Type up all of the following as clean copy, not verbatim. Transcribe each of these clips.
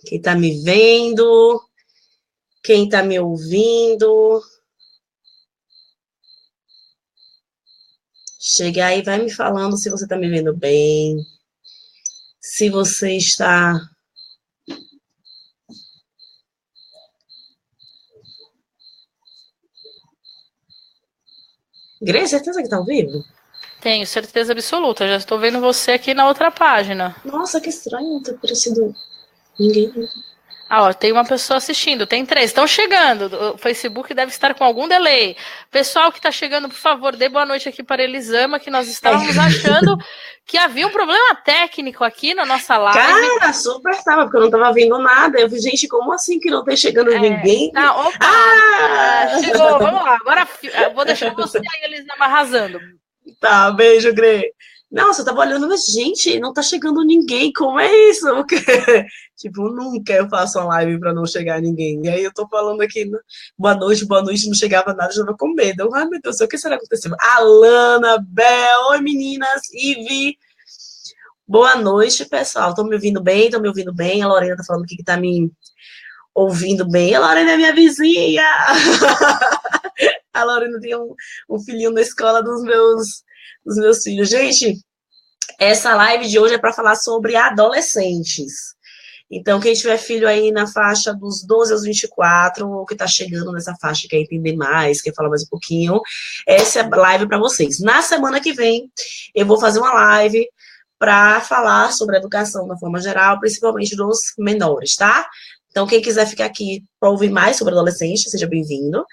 Quem tá me vendo? Quem tá me ouvindo? Chega aí, vai me falando se você tá me vendo bem. Se você está... Grace, certeza que tá ao vivo? Tenho certeza absoluta. Já estou vendo você aqui na outra página. Nossa, que estranho não ter aparecido ninguém. Ah, ó, tem uma pessoa assistindo, tem 3. Estão chegando. O Facebook deve estar com algum delay. Pessoal que está chegando, por favor, dê boa noite aqui para Elisama, que nós estávamos achando que havia um problema técnico aqui na nossa live. Cara, super tava, porque eu não tava vendo nada. Eu vi, gente, como assim que não tá chegando ninguém? Tá, opa, Ah! chegou, vamos lá. Agora vou deixar você aí, Elisama, arrasando. Tá, beijo, Gre. Nossa, eu tava olhando, mas, gente, não tá chegando ninguém. Como é isso? Porque, tipo, nunca eu faço uma live pra não chegar ninguém. E aí eu tô falando aqui, boa noite, não chegava nada, já tava com medo. Ai, meu Deus, o que será que aconteceu? Alana, Bel, oi, meninas, Ivi. Boa noite, pessoal. Estão me ouvindo bem? Estão me ouvindo bem? A Lorena tá falando aqui que tá me ouvindo bem. A Lorena é minha vizinha. A Lorena tem um filhinho na escola dos meus filhos. Gente, essa live de hoje é para falar sobre adolescentes. Então, quem tiver filho aí na faixa dos 12 aos 24, ou que está chegando nessa faixa, quer entender mais, quer falar mais um pouquinho, essa é a live para vocês. Na semana que vem, eu vou fazer uma live para falar sobre a educação de forma geral, principalmente dos menores, tá? Então, quem quiser ficar aqui para ouvir mais sobre adolescente, seja bem-vindo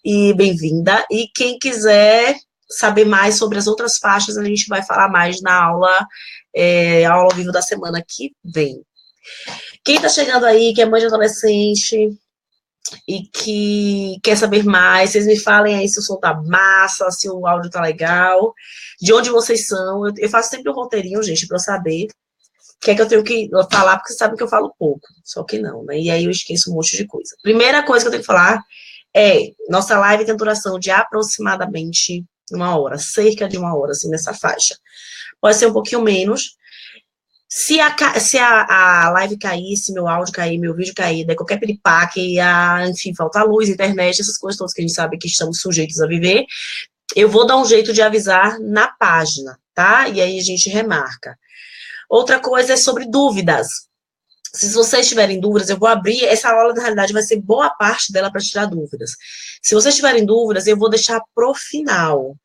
e bem-vinda. E quem quiser saber mais sobre as outras faixas, a gente vai falar mais na aula ao vivo da semana que vem. Quem está chegando aí, que é mãe de adolescente e que quer saber mais, vocês me falem aí se o som tá massa, se o áudio tá legal, de onde vocês são. Eu faço sempre um roteirinho, gente, para eu saber o que é que eu tenho que falar, porque vocês sabem que eu falo pouco, só que não, né? E aí eu esqueço um monte de coisa. Primeira coisa que eu tenho que falar nossa live tem duração de aproximadamente 1 hora, cerca de 1 hora, assim, nessa faixa. Pode ser um pouquinho menos. Se a live cair, se meu áudio cair, meu vídeo cair, der qualquer piripaque, enfim, faltar luz, internet, essas coisas todas que a gente sabe que estamos sujeitos a viver, eu vou dar um jeito de avisar na página, tá? E aí a gente remarca. Outra coisa é sobre dúvidas. Se vocês tiverem dúvidas, eu vou abrir. Essa aula, na realidade, vai ser boa parte dela para tirar dúvidas. Se vocês tiverem dúvidas, eu vou deixar pro final.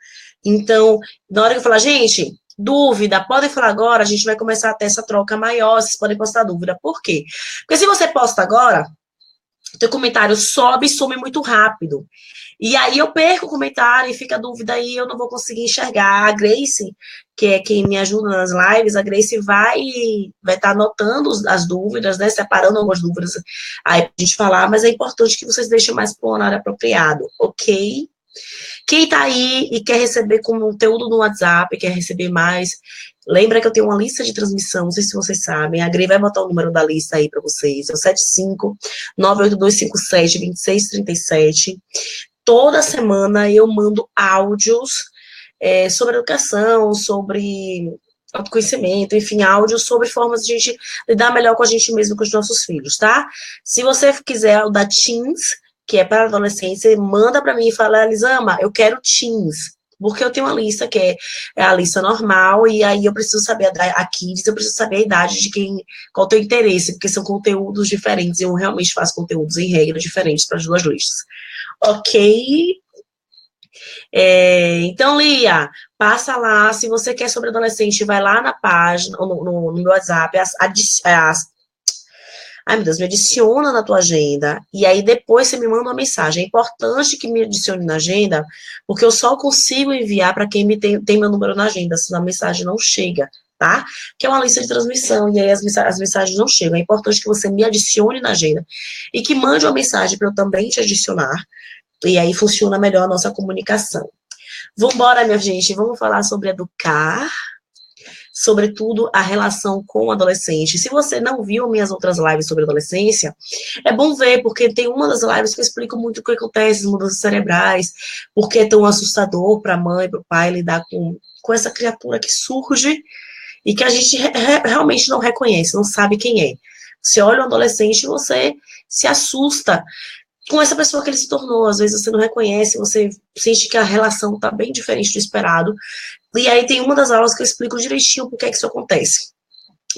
Então, na hora que eu falar, gente, dúvida, podem falar agora, a gente vai começar a ter essa troca maior, vocês podem postar dúvida. Por quê? Porque se você posta agora, teu comentário sobe e some muito rápido. E aí eu perco o comentário e fica a dúvida aí, eu não vou conseguir enxergar. A Grace, que é quem me ajuda nas lives, a Grace vai estar anotando as dúvidas, né, separando algumas dúvidas aí pra gente falar, mas é importante que vocês deixem mais para o horário apropriado, ok? Quem tá aí e quer receber conteúdo no WhatsApp, quer receber mais, lembra que eu tenho uma lista de transmissão, não sei se vocês sabem, a Grey vai botar o número da lista aí para vocês, é o 75-98257-2637. Toda semana eu mando áudios sobre educação, sobre autoconhecimento, enfim, áudios sobre formas de a gente lidar melhor com a gente mesmo, com os nossos filhos, tá? Se você quiser o da Teens, que é para adolescência, manda para mim e fala, Elisama, eu quero Teens, porque eu tenho uma lista que é a lista normal, e aí eu preciso saber a Kids, eu preciso saber a idade de qual o teu interesse, porque são conteúdos diferentes, e eu realmente faço conteúdos em regras diferentes para as duas listas. Ok? Então, Lia, passa lá, se você quer sobre adolescente, vai lá na página, no meu WhatsApp, ai, meu Deus, me adiciona na tua agenda, e aí depois você me manda uma mensagem. É importante que me adicione na agenda, porque eu só consigo enviar para quem tem meu número na agenda, senão a mensagem não chega, tá? Que é uma lista de transmissão, e aí as mensagens não chegam. É importante que você me adicione na agenda, e que mande uma mensagem para eu também te adicionar, e aí funciona melhor a nossa comunicação. Vambora, minha gente, vamos falar sobre educar, sobretudo a relação com o adolescente. Se você não viu minhas outras lives sobre adolescência, é bom ver, porque tem uma das lives que eu explico muito o que acontece, as mudanças cerebrais, porque é tão assustador para a mãe, para o pai lidar com essa criatura que surge e que a gente realmente não reconhece, não sabe quem é. Você olha um adolescente e você se assusta com essa pessoa que ele se tornou. Às vezes você não reconhece, você sente que a relação está bem diferente do esperado. E aí tem uma das aulas que eu explico direitinho por que é que isso acontece.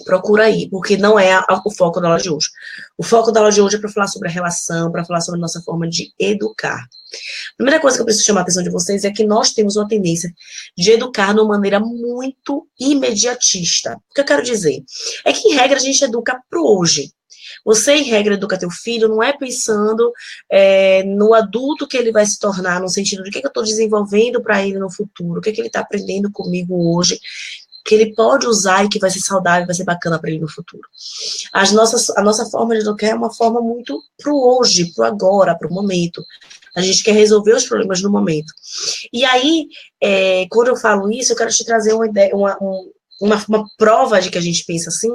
Procura aí, porque não é o foco da aula de hoje. O foco da aula de hoje é para falar sobre a relação, para falar sobre a nossa forma de educar. A primeira coisa que eu preciso chamar a atenção de vocês é que nós temos uma tendência de educar de uma maneira muito imediatista. O que eu quero dizer é que, em regra, a gente educa para hoje. Você, em regra, educa teu filho, não é pensando no adulto que ele vai se tornar, no sentido de o que eu estou desenvolvendo para ele no futuro, o que ele está aprendendo comigo hoje, que ele pode usar e que vai ser saudável, vai ser bacana para ele no futuro. A nossa forma de educar é uma forma muito pro hoje, pro agora, pro momento. A gente quer resolver os problemas no momento. E aí, quando eu falo isso, eu quero te trazer uma ideia, uma prova de que a gente pensa assim,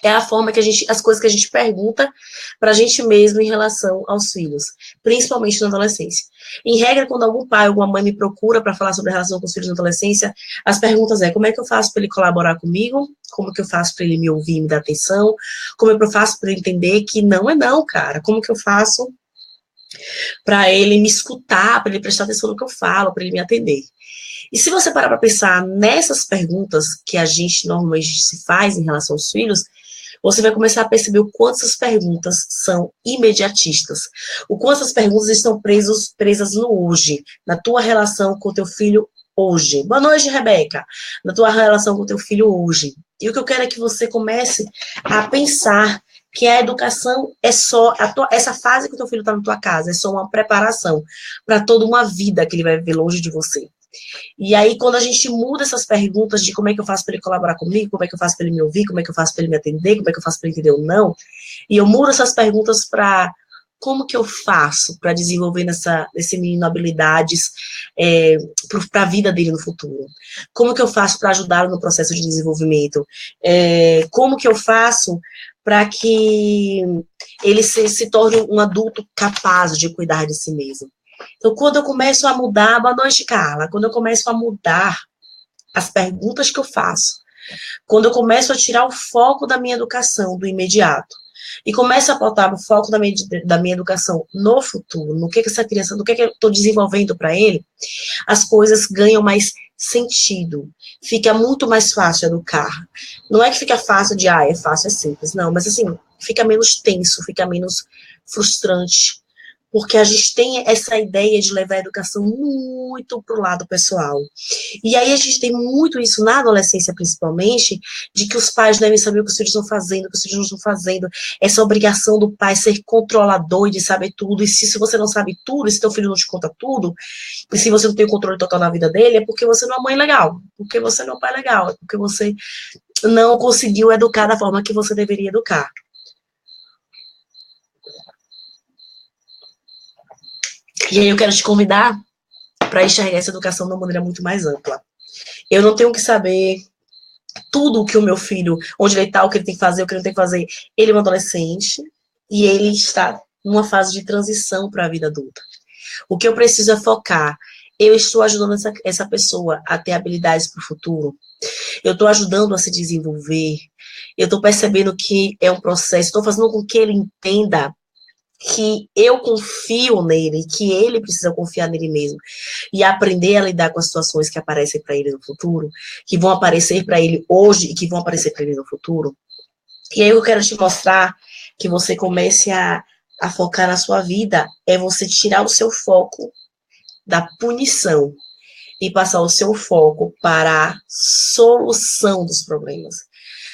é a forma que as coisas que a gente pergunta para a gente mesmo em relação aos filhos, principalmente na adolescência. Em regra, quando algum pai ou alguma mãe me procura para falar sobre a relação com os filhos na adolescência, as perguntas como é que eu faço para ele colaborar comigo? Como que eu faço para ele me ouvir, me dar atenção? Como é que eu faço para ele entender que não é não, cara? Como que eu faço para ele me escutar, para ele prestar atenção no que eu falo, para ele me atender? E se você parar para pensar nessas perguntas que a gente normalmente se faz em relação aos filhos, você vai começar a perceber o quanto essas perguntas são imediatistas, o quanto essas perguntas estão presas no hoje, na tua relação com o teu filho hoje. Boa noite, Rebeca. Na tua relação com o teu filho hoje. E o que eu quero é que você comece a pensar que a educação é só, essa fase que o teu filho está na tua casa, é só uma preparação para toda uma vida que ele vai viver longe de você. E aí, quando a gente muda essas perguntas de como é que eu faço para ele colaborar comigo, como é que eu faço para ele me ouvir, como é que eu faço para ele me atender, como é que eu faço para ele entender ou não, e eu mudo essas perguntas para como que eu faço para desenvolver nesse menino habilidades para a vida dele no futuro? Como que eu faço para ajudá-lo no processo de desenvolvimento? Como que eu faço para que ele se torne um adulto capaz de cuidar de si mesmo? Então, quando eu começo a mudar, boa noite, Carla, quando eu começo a mudar as perguntas que eu faço, quando eu começo a tirar o foco da minha educação, do imediato, e começo a botar o foco da minha educação no futuro, no que essa criança, no que eu estou desenvolvendo para ele, as coisas ganham mais sentido, fica muito mais fácil educar. Não é que fica fácil é fácil, é simples, não, mas assim, fica menos tenso, fica menos frustrante, porque a gente tem essa ideia de levar a educação muito para o lado pessoal. E aí a gente tem muito isso na adolescência, principalmente, de que os pais devem saber o que os filhos estão fazendo, o que os filhos não estão fazendo, essa obrigação do pai ser controlador e de saber tudo, e se você não sabe tudo, e se teu filho não te conta tudo, e se você não tem o controle total na vida dele, é porque você não é uma mãe legal, porque você não é um pai legal, é porque você não conseguiu educar da forma que você deveria educar. E aí eu quero te convidar para enxergar essa educação de uma maneira muito mais ampla. Eu não tenho que saber tudo o que o meu filho, onde ele está, o que ele tem que fazer, o que ele não tem que fazer. Ele é um adolescente e ele está numa fase de transição para a vida adulta. O que eu preciso é focar. Eu estou ajudando essa pessoa a ter habilidades para o futuro. Eu estou ajudando a se desenvolver. Eu estou percebendo que é um processo. Estou fazendo com que ele entenda que eu confio nele, que ele precisa confiar nele mesmo, e aprender a lidar com as situações que aparecem para ele no futuro, que vão aparecer para ele hoje e que vão aparecer para ele no futuro. E aí eu quero te mostrar que você comece a focar na sua vida, é você tirar o seu foco da punição e passar o seu foco para a solução dos problemas.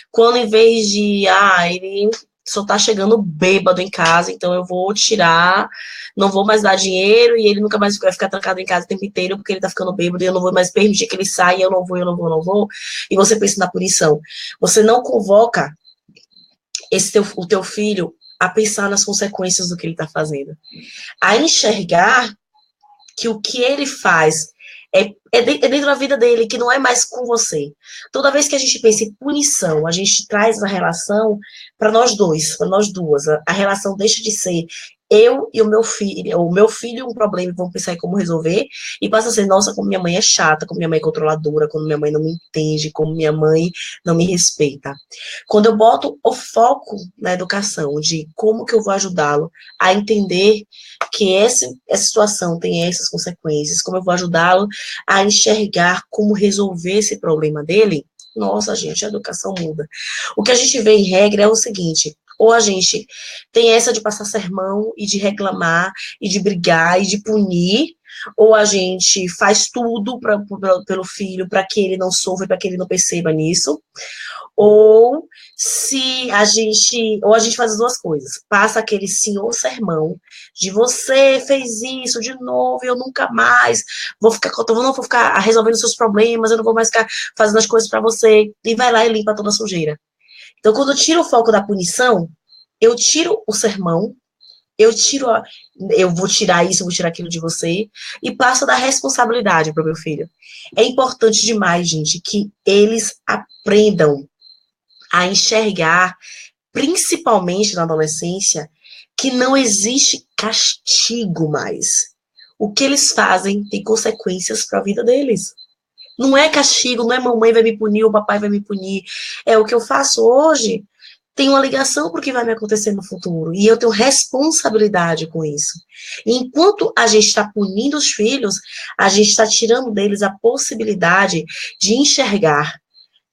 Quando em vez de, ele só tá chegando bêbado em casa, então eu vou tirar, não vou mais dar dinheiro e ele nunca mais vai ficar trancado em casa o tempo inteiro porque ele tá ficando bêbado e eu não vou mais permitir que ele saia, eu não vou. E você pensa na punição. Você não convoca o teu filho a pensar nas consequências do que ele tá fazendo. A enxergar que o que ele faz é dentro da vida dele, que não é mais com você. Toda vez que a gente pensa em punição, a gente traz a relação para nós dois, para nós duas. A relação deixa de ser eu e o meu filho um problema e vamos pensar em como resolver, e passa a ser, nossa, como minha mãe é chata, como minha mãe é controladora, como minha mãe não me entende, como minha mãe não me respeita. Quando eu boto o foco na educação, de como que eu vou ajudá-lo a entender que essa situação tem essas consequências, como eu vou ajudá-lo a enxergar como resolver esse problema dele, nossa, gente, a educação muda. O que a gente vê em regra é o seguinte: ou a gente tem essa de passar sermão e de reclamar e de brigar e de punir, ou a gente faz tudo pelo filho para que ele não sofra, para que ele não perceba nisso, ou ou a gente faz as duas coisas, passa aquele senhor sermão de você fez isso de novo, eu nunca mais não vou ficar resolvendo seus problemas, eu não vou mais ficar fazendo as coisas para você, e vai lá e limpa toda a sujeira. Então, quando eu tiro o foco da punição, eu tiro o sermão, eu vou tirar isso, eu vou tirar aquilo de você, e passo a dar responsabilidade para o meu filho. É importante demais, gente, que eles aprendam a enxergar, principalmente na adolescência, que não existe castigo mais. O que eles fazem tem consequências para a vida deles. Não é castigo, não é mamãe vai me punir, o papai vai me punir. É o que eu faço hoje, tem uma ligação para o que vai me acontecer no futuro. E eu tenho responsabilidade com isso. E enquanto a gente está punindo os filhos, a gente está tirando deles a possibilidade de enxergar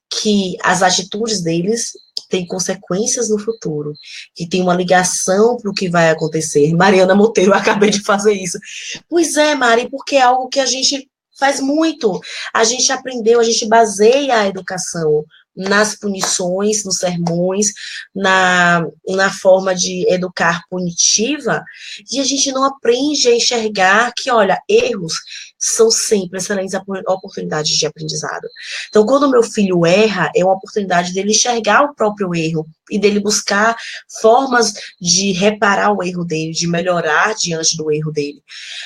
que as atitudes deles têm consequências no futuro, que tem uma ligação para o que vai acontecer. Mariana Monteiro, eu acabei de fazer isso. Pois é, Mari, porque é algo que a gente faz muito. A gente aprendeu, a gente baseia a educação nas punições, nos sermões, na forma de educar punitiva, e a gente não aprende a enxergar que, olha, erros são sempre excelentes oportunidades de aprendizado. Então, quando o meu filho erra, é uma oportunidade dele enxergar o próprio erro e dele buscar formas de reparar o erro dele, de melhorar diante do erro dele.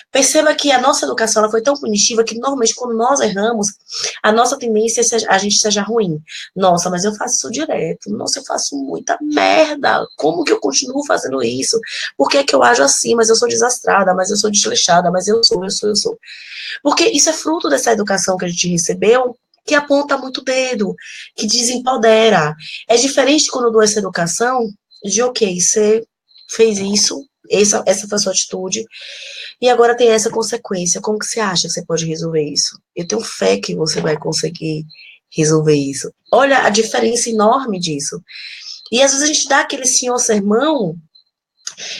Perceba que a nossa educação ela foi tão punitiva que, normalmente, quando nós erramos, a nossa tendência é a gente seja ruim. Nossa, mas eu faço isso direto. Nossa, eu faço muita merda. Como que eu continuo fazendo isso? Por que que eu ajo assim? Mas eu sou desastrada, mas eu sou desleixada, mas eu sou. Porque isso é fruto dessa educação que a gente recebeu, que aponta muito o dedo, que desempodera. É diferente quando eu dou essa educação de, ok, você fez isso, essa foi a sua atitude, e agora tem essa consequência. Como que você acha que você pode resolver isso? Eu tenho fé que você vai conseguir resolver isso. Olha a diferença enorme disso. E às vezes a gente dá aquele senhor sermão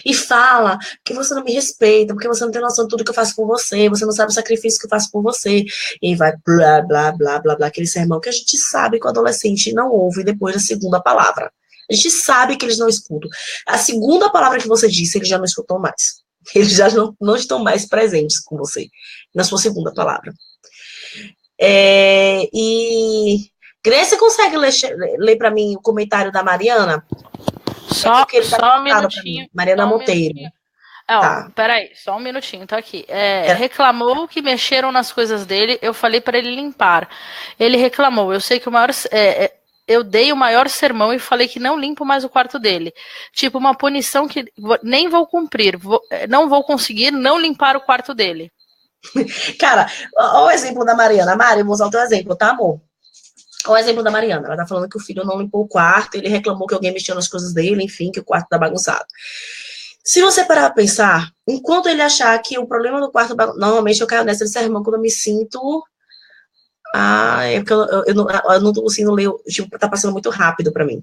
e fala que você não me respeita, porque você não tem noção de tudo que eu faço por você, você não sabe o sacrifício que eu faço por você, e vai blá, blá, blá, blá, blá, aquele sermão que a gente sabe que o adolescente não ouve depois da segunda palavra. A gente sabe que eles não escutam. A segunda palavra que você disse, eles já não escutam mais. Eles já não estão mais presentes com você, na sua segunda palavra. E Grace, você consegue ler para mim o comentário da Mariana? Só um minutinho. Mariana Monteiro. Tá. Peraí, só um minutinho, tá aqui. Reclamou que mexeram nas coisas dele, eu falei para ele limpar. Ele reclamou, eu sei que o maior... eu dei o maior sermão e falei que não limpo mais o quarto dele. Tipo, uma punição que nem vou cumprir. Não vou conseguir não limpar o quarto dele. Cara, olha o exemplo da Mariana. Mari, eu vou usar o teu exemplo, tá, amor? Olha o exemplo da Mariana. Ela tá falando que o filho não limpou o quarto, ele reclamou que alguém mexeu nas coisas dele, enfim, que o quarto tá bagunçado. Se você parar pra pensar, enquanto ele achar que o problema do quarto... Normalmente eu caio nessa de sermão quando eu me sinto... é porque eu não tô conseguindo ler, tipo, tá passando muito rápido pra mim.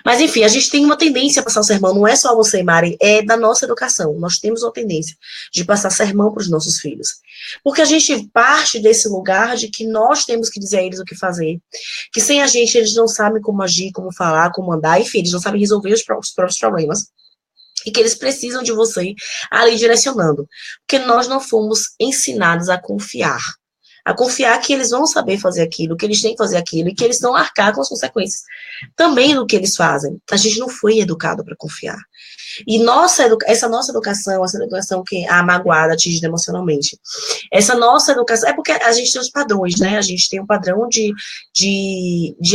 Mas, enfim, a gente tem uma tendência a passar o sermão, não é só você, Mari, é da nossa educação. Nós temos uma tendência de passar sermão pros nossos filhos. Porque a gente parte desse lugar de que nós temos que dizer a eles o que fazer, que sem a gente eles não sabem como agir, como falar, como andar, enfim, eles não sabem resolver os próprios problemas. E que eles precisam de você ali direcionando. Porque nós não fomos ensinados a confiar que eles vão saber fazer aquilo, que eles têm que fazer aquilo, e que eles vão arcar com as consequências também do que eles fazem. A gente não foi educado para confiar. E essa nossa educação que a magoada atinge emocionalmente, essa nossa educação, é porque a gente tem os padrões, né? A gente tem um padrão de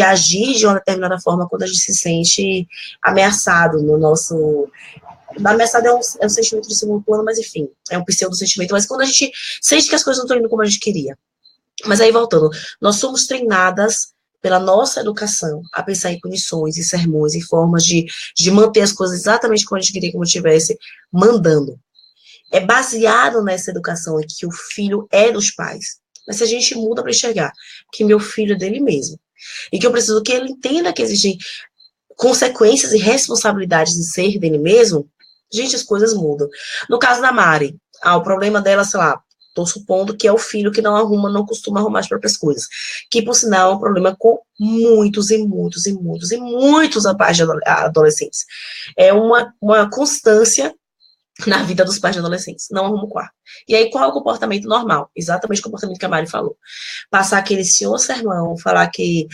agir de uma determinada forma quando a gente se sente ameaçado da ameaçada é um sentimento de segundo plano, mas enfim, é um pseudo-sentimento, mas quando a gente sente que as coisas não estão indo como a gente queria. Mas aí, voltando, nós somos treinadas pela nossa educação a pensar em punições, em sermões, em formas de manter as coisas exatamente como a gente queria que estivesse mandando. É baseado nessa educação em que o filho é dos pais. Mas se a gente muda para enxergar que meu filho é dele mesmo, e que eu preciso que ele entenda que existem consequências e responsabilidades de ser dele mesmo, gente, as coisas mudam. No caso da Mari, o problema dela, sei lá, estou supondo que é o filho que não costuma arrumar as próprias coisas. Que, por sinal, é um problema com muitos pais de adolescentes. É uma constância na vida dos pais de adolescentes. Não arruma o quarto. E aí, qual é o comportamento normal? Exatamente o comportamento que a Mari falou. Passar aquele senhor sermão, falar que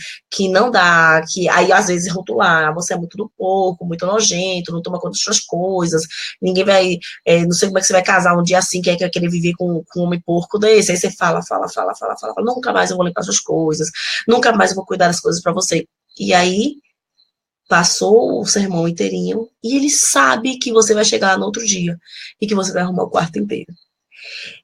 não dá, que aí às vezes rotular, você é muito do porco, muito nojento, não toma conta das suas coisas, ninguém vai, não sei como é que você vai casar um dia assim, que é querer viver com um homem porco desse, aí você fala, nunca mais eu vou limpar suas coisas, nunca mais eu vou cuidar das coisas para você. E aí, passou o sermão inteirinho e ele sabe que você vai chegar lá no outro dia e que você vai arrumar o quarto inteiro.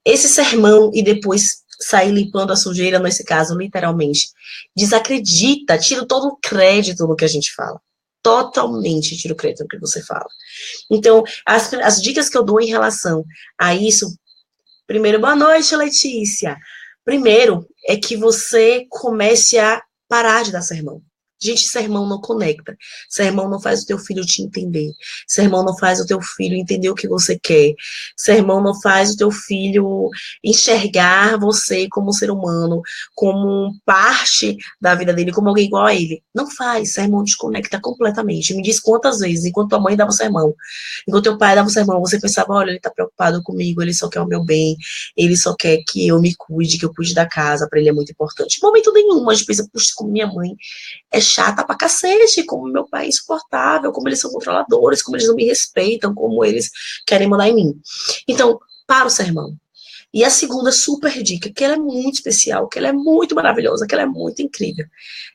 Esse sermão e depois sair limpando a sujeira, nesse caso, literalmente, desacredita, tira todo o crédito no que a gente fala. Totalmente tira o crédito no que você fala. Então, as dicas que eu dou em relação a isso, primeiro, boa noite, Letícia. Primeiro, é que você comece a parar de dar sermão. Gente, sermão não conecta. Sermão não faz o teu filho te entender. Sermão não faz o teu filho entender o que você quer. Sermão não faz o teu filho enxergar você como ser humano, como parte da vida dele, como alguém igual a ele. Não faz. Sermão desconecta completamente. Me diz quantas vezes, enquanto tua mãe dava o sermão, enquanto teu pai dava o sermão, você pensava, olha, ele tá preocupado comigo, ele só quer o meu bem, ele só quer que eu me cuide, que eu cuide da casa, para ele é muito importante. Em momento nenhum, a gente pensa, puxa, como minha mãe é chata pra cacete, como meu pai é insuportável, como eles são controladores, como eles não me respeitam, como eles querem mandar em mim. Então, para o sermão. E a segunda super dica, que ela é muito especial, que ela é muito maravilhosa, que ela é muito incrível,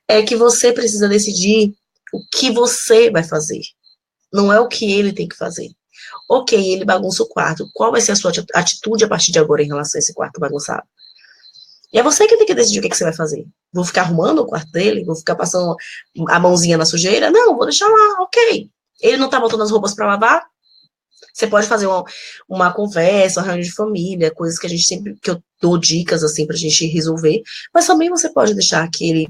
é que você precisa decidir o que você vai fazer. Não é o que ele tem que fazer. Ok, ele bagunça o quarto. Qual vai ser a sua atitude a partir de agora em relação a esse quarto bagunçado? E é você que tem que decidir o que você vai fazer. Vou ficar arrumando o quarto dele? Vou ficar passando a mãozinha na sujeira? Não, vou deixar lá, ok. Ele não tá botando as roupas para lavar? Você pode fazer uma conversa, uma reunião de família, coisas que a gente sempre, que eu dou dicas assim pra gente resolver, mas também você pode deixar que ele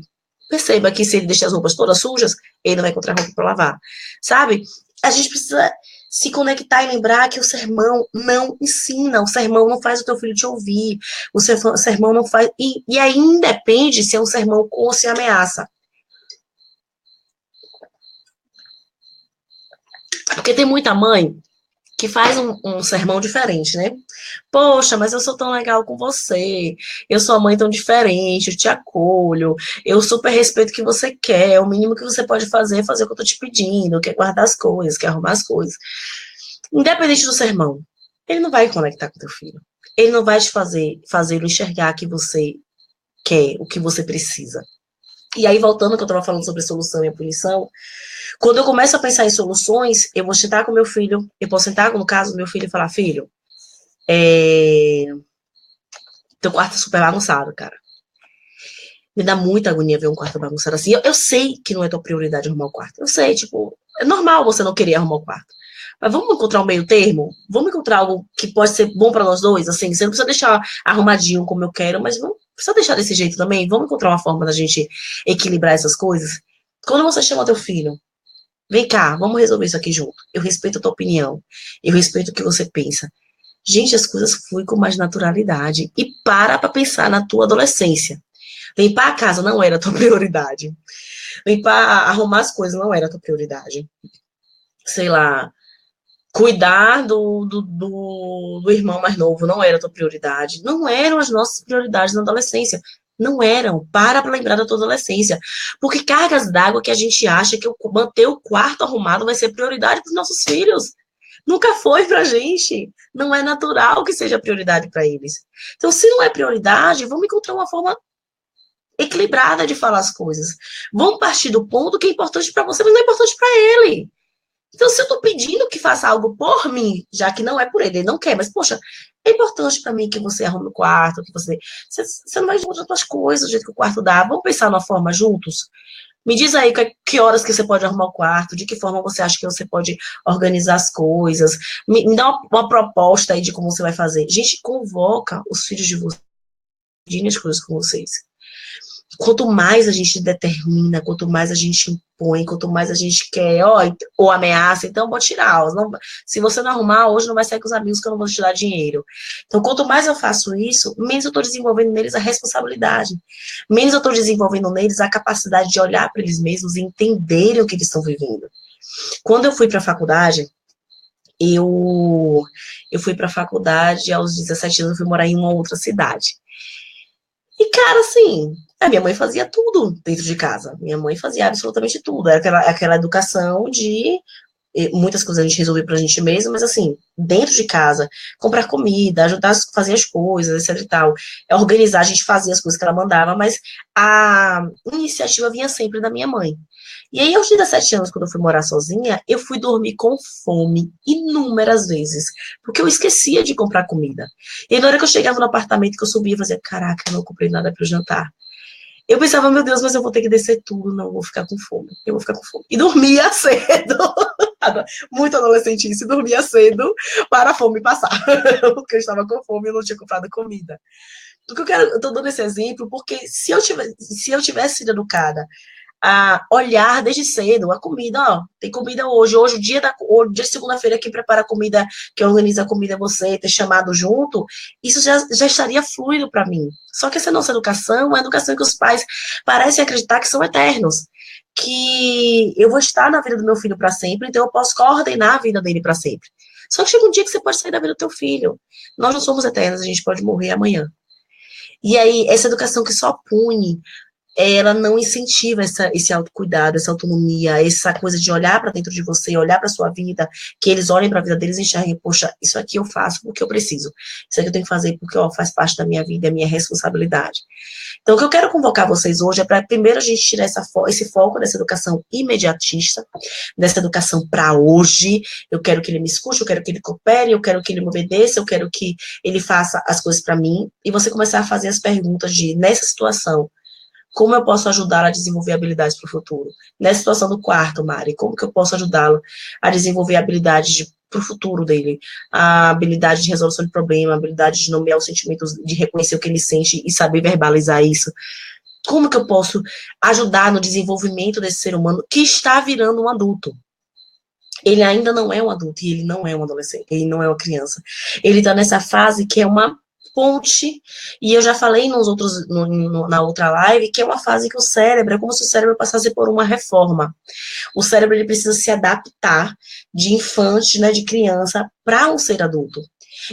perceba que se ele deixar as roupas todas sujas, ele não vai encontrar roupa para lavar, sabe? A gente precisa se conectar e lembrar que o sermão não ensina, o sermão não faz o teu filho te ouvir, o sermão não faz, e aí independe se é um sermão ou se ameaça. Porque tem muita mãe que faz um sermão diferente, né? Poxa, mas eu sou tão legal com você, eu sou a mãe tão diferente, eu te acolho, eu super respeito o que você quer, o mínimo que você pode fazer é fazer o que eu tô te pedindo, que é guardar as coisas, que é arrumar as coisas. Independente do sermão, ele não vai conectar com teu filho. Ele não vai te fazê-lo enxergar que você quer, o que você precisa. E aí, voltando ao que eu estava falando sobre a solução e a punição, quando eu começo a pensar em soluções, eu vou sentar com meu filho, eu posso sentar, no caso do meu filho, e falar, filho, teu quarto é super bagunçado, cara. Me dá muita agonia ver um quarto bagunçado assim. Eu sei que não é tua prioridade arrumar o quarto. Eu sei, tipo, é normal você não querer arrumar o quarto. Mas vamos encontrar um meio termo? Vamos encontrar algo que pode ser bom para nós dois? Assim, você não precisa deixar arrumadinho como eu quero, mas não precisa deixar desse jeito também. Vamos encontrar uma forma da gente equilibrar essas coisas? Quando você chama teu filho, vem cá, vamos resolver isso aqui junto. Eu respeito a tua opinião. Eu respeito o que você pensa. Gente, as coisas fluem com mais naturalidade. E para pensar na tua adolescência. Limpar a casa não era a tua prioridade. Arrumar as coisas não era a tua prioridade. Sei lá, cuidar do irmão mais novo não era a tua prioridade. Não eram as nossas prioridades na adolescência. Não eram. Para lembrar da tua adolescência. Porque cargas d'água que a gente acha que manter o quarto arrumado vai ser prioridade para os nossos filhos. Nunca foi pra gente. Não é natural que seja prioridade para eles. Então, se não é prioridade, vamos encontrar uma forma equilibrada de falar as coisas. Vamos partir do ponto que é importante para você, mas não é importante para ele. Então, se eu estou pedindo que faça algo por mim, já que não é por ele não quer, mas, poxa, é importante para mim que você arrume o quarto, que você não vai encontrar outras coisas do jeito que o quarto dá. Vamos pensar numa forma juntos? Me diz aí que horas que você pode arrumar o quarto, de que forma você acha que você pode organizar as coisas. Me dá uma proposta aí de como você vai fazer. Gente, convoca os filhos de vocês, dividem as coisas com vocês. Quanto mais a gente determina, quanto mais a gente impõe, quanto mais a gente quer, ou ameaça, então vou tirar. Se você não arrumar, hoje não vai sair com os amigos que eu não vou te dar dinheiro. Então, quanto mais eu faço isso, menos eu estou desenvolvendo neles a responsabilidade. Menos eu estou desenvolvendo neles a capacidade de olhar para eles mesmos e entenderem o que eles estão vivendo. Quando eu fui para a faculdade, eu fui para a faculdade aos 17 anos, eu fui morar em uma outra cidade. E, cara, assim, a minha mãe fazia tudo dentro de casa. Minha mãe fazia absolutamente tudo. Era aquela educação de muitas coisas a gente resolveu pra gente mesmo, mas assim, dentro de casa, comprar comida, ajudar a fazer as coisas, etc e tal, organizar, a gente fazia as coisas que ela mandava, mas a iniciativa vinha sempre da minha mãe. E aí, aos 17 anos, quando eu fui morar sozinha, eu fui dormir com fome inúmeras vezes, porque eu esquecia de comprar comida. E na hora que eu chegava no apartamento, que eu subia, eu fazia, caraca, eu não comprei nada para o jantar. Eu pensava, meu Deus, mas eu vou ter que descer tudo, não, eu vou ficar com fome, eu vou ficar com fome. E dormia cedo, muito adolescentice, dormia cedo para a fome passar, porque eu estava com fome e eu não tinha comprado comida. O que eu tô dando esse exemplo, porque se eu tivesse sido educada a olhar desde cedo a comida, tem comida hoje, o dia de segunda-feira, quem prepara a comida, quem organiza a comida é você, ter chamado junto, isso já estaria fluido para mim. Só que essa nossa educação é uma educação que os pais parecem acreditar que são eternos, que eu vou estar na vida do meu filho para sempre, então eu posso coordenar a vida dele para sempre. Só que chega um dia que você pode sair da vida do teu filho. Nós não somos eternos, a gente pode morrer amanhã. E aí, essa educação que só pune, ela não incentiva esse autocuidado, essa autonomia, essa coisa de olhar para dentro de você, olhar para sua vida, que eles olhem para a vida deles e enxerguem, poxa, isso aqui eu faço porque eu preciso, isso aqui eu tenho que fazer porque faz parte da minha vida, é minha responsabilidade. Então, o que eu quero convocar vocês hoje é para, primeiro, a gente tirar esse foco dessa educação imediatista, dessa educação para hoje. Eu quero que ele me escute, eu quero que ele coopere, eu quero que ele me obedeça, eu quero que ele faça as coisas para mim, e você começar a fazer as perguntas nessa situação, como eu posso ajudá-la a desenvolver habilidades para o futuro? Nessa situação do quarto, Mari, como que eu posso ajudá-lo a desenvolver habilidades para o futuro dele? A habilidade de resolução de problema, a habilidade de nomear os sentimentos, de reconhecer o que ele sente e saber verbalizar isso. Como que eu posso ajudar no desenvolvimento desse ser humano que está virando um adulto? Ele ainda não é um adulto e ele não é um adolescente, ele não é uma criança. Ele está nessa fase que é uma ponte, e eu já falei na outra live, que é uma fase que o cérebro, é como se o cérebro passasse por uma reforma. O cérebro, ele precisa se adaptar de infante, né, de criança, para um ser adulto.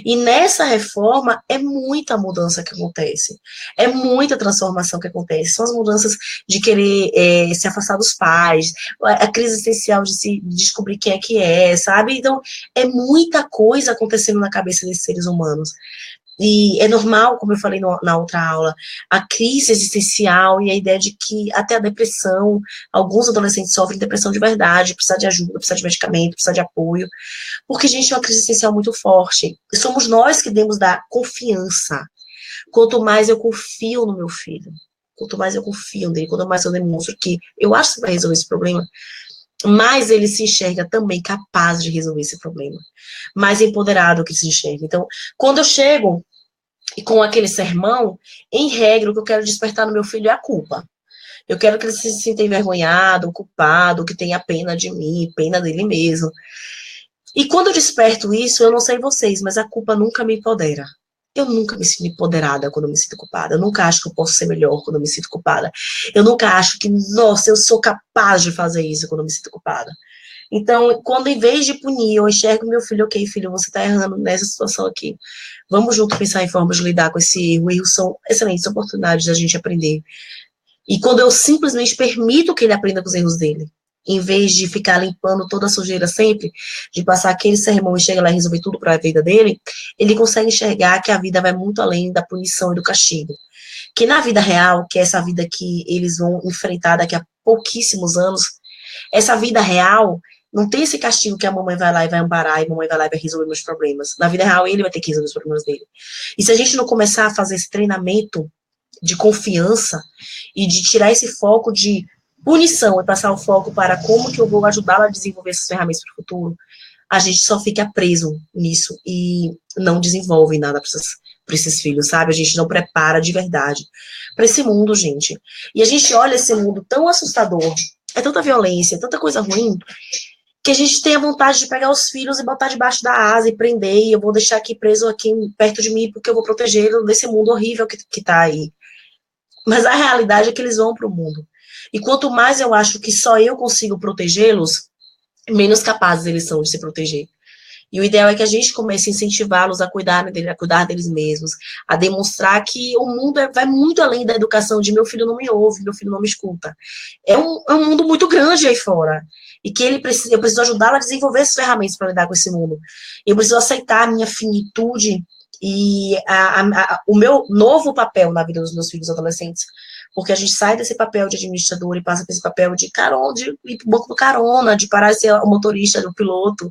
E nessa reforma é muita mudança que acontece, é muita transformação que acontece, são as mudanças de querer se afastar dos pais, a crise existencial de descobrir quem é que é, sabe? Então, é muita coisa acontecendo na cabeça desses seres humanos. E é normal, como eu falei na outra aula, a crise existencial e a ideia de que até a depressão, alguns adolescentes sofrem depressão de verdade, precisa de ajuda, precisa de medicamento, precisa de apoio, porque, gente, é uma crise existencial muito forte. E somos nós que devemos dar confiança. Quanto mais eu confio no meu filho, quanto mais eu confio nele, quanto mais eu demonstro que eu acho que vai resolver esse problema, mais ele se enxerga também capaz de resolver esse problema, mais empoderado que se enxerga. Então, quando eu chego e com aquele sermão, em regra, o que eu quero despertar no meu filho é a culpa. Eu quero que ele se sinta envergonhado, culpado, que tenha pena de mim, pena dele mesmo. E quando eu desperto isso, eu não sei vocês, mas a culpa nunca me empodera. Eu nunca me sinto empoderada quando eu me sinto culpada. Eu nunca acho que eu posso ser melhor quando eu me sinto culpada. Eu nunca acho que, nossa, eu sou capaz de fazer isso quando eu me sinto culpada. Então, quando em vez de punir, eu enxergo meu filho, ok, filho, você está errando nessa situação aqui. Vamos junto pensar em formas de lidar com esse erro. Erros são excelentes oportunidades da gente aprender. E quando eu simplesmente permito que ele aprenda com os erros dele, em vez de ficar limpando toda a sujeira sempre, de passar aquele sermão e chegar lá e resolver tudo para a vida dele, ele consegue enxergar que a vida vai muito além da punição e do castigo. Que na vida real, que é essa vida que eles vão enfrentar daqui a pouquíssimos anos, essa vida real, Não tem esse castigo que a mamãe vai lá e vai amparar, e a mamãe vai lá e vai resolver meus problemas. Na vida real, ele vai ter que resolver os problemas dele. E se a gente não começar a fazer esse treinamento de confiança e de tirar esse foco de punição e passar o foco para como que eu vou ajudá-la a desenvolver essas ferramentas para o futuro, a gente só fica preso nisso e não desenvolve nada para esses filhos, sabe? A gente não prepara de verdade para esse mundo, gente. E a gente olha esse mundo tão assustador, é tanta violência, tanta coisa ruim, que a gente tem a vontade de pegar os filhos e botar debaixo da asa e prender, e eu vou deixar aqui preso aqui perto de mim porque eu vou protegê-lo desse mundo horrível que tá aí. Mas a realidade é que eles vão para o mundo. E quanto mais eu acho que só eu consigo protegê-los, menos capazes eles são de se proteger. E o ideal é que a gente comece a incentivá-los a cuidar deles mesmos, a demonstrar que o mundo vai muito além da educação de meu filho não me ouve, meu filho não me escuta. É um mundo muito grande aí fora. E que eu preciso ajudá-lo a desenvolver essas ferramentas para lidar com esse mundo. Eu preciso aceitar a minha finitude e o meu novo papel na vida dos meus filhos adolescentes. Porque a gente sai desse papel de administrador e passa para esse papel de carona, de ir para o banco do carona, de parar de ser o motorista, o piloto,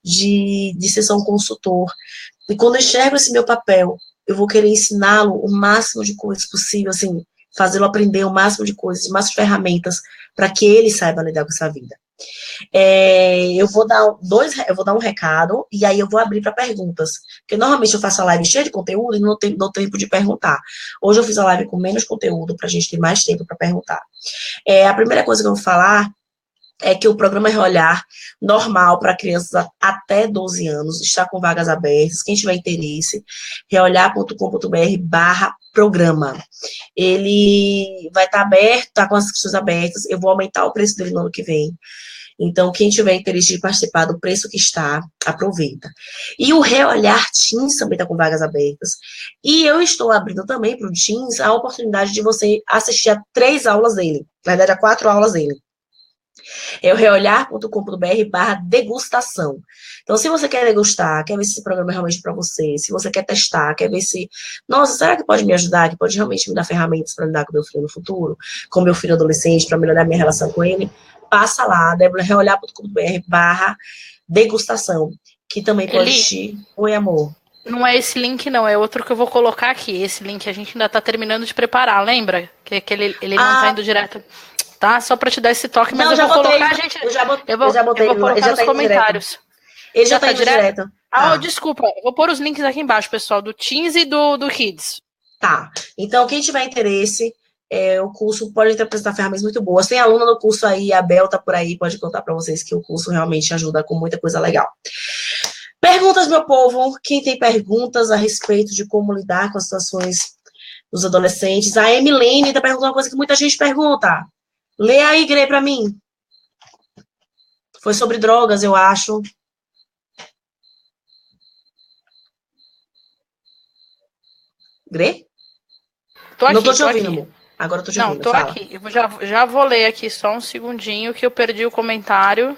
de ser só um consultor. E quando eu enxergo esse meu papel, eu vou querer ensiná-lo o máximo de coisas possível, assim, fazê-lo aprender o máximo de coisas, o máximo de ferramentas, para que ele saiba lidar com essa vida. Eu vou dar um recado e aí eu vou abrir para perguntas, porque normalmente eu faço a live cheia de conteúdo e não dou tempo de perguntar. Hoje eu fiz a live com menos conteúdo para a gente ter mais tempo para perguntar. A primeira coisa que eu vou falar é que o programa Reolhar normal para crianças até 12 anos está com vagas abertas. Quem tiver interesse, reolhar.com.br/programa. Ele vai estar aberto, está com as inscrições abertas. Eu vou aumentar o preço dele no ano que vem. Então, quem tiver interesse de participar do preço que está, aproveita. E o Reolhar Teens também está com vagas abertas. E eu estou abrindo também para o Teens a oportunidade de você assistir a 3 aulas dele. Na verdade, a 4 aulas dele. É o reolhar.com.br/degustação. Então, se você quer degustar, quer ver se esse programa é realmente para você, se você quer testar, quer ver se, nossa, será que pode me ajudar, que pode realmente me dar ferramentas para lidar com meu filho no futuro, com meu filho adolescente, para melhorar minha relação com ele, passa lá, reolhar.com.br/degustação, que também pode te... Oi, amor. Não é esse link, não, é outro que eu vou colocar aqui. Esse link a gente ainda está terminando de preparar, lembra? Que ele não está indo direto... Tá? Só para te dar esse toque, mas eu vou colocar, gente. Eu já botei, eu vou colocar nos comentários. Ele já tá indo direto. Desculpa. Eu vou pôr os links aqui embaixo, pessoal, do Teens e do Kids. Tá. Então, quem tiver interesse, o curso pode apresentar ferramentas muito boas. Tem aluna do curso aí, a Bel tá por aí, pode contar para vocês que o curso realmente ajuda com muita coisa legal. Perguntas, meu povo. Quem tem perguntas a respeito de como lidar com as situações dos adolescentes? A Emilene tá perguntando uma coisa que muita gente pergunta. Lê aí, Grê, pra mim. Foi sobre drogas, eu acho. Grê? Tô aqui, não tô te ouvindo, amor. Agora eu tô te ouvindo. Não, tô aqui. Eu já vou ler aqui só um segundinho que eu perdi o comentário.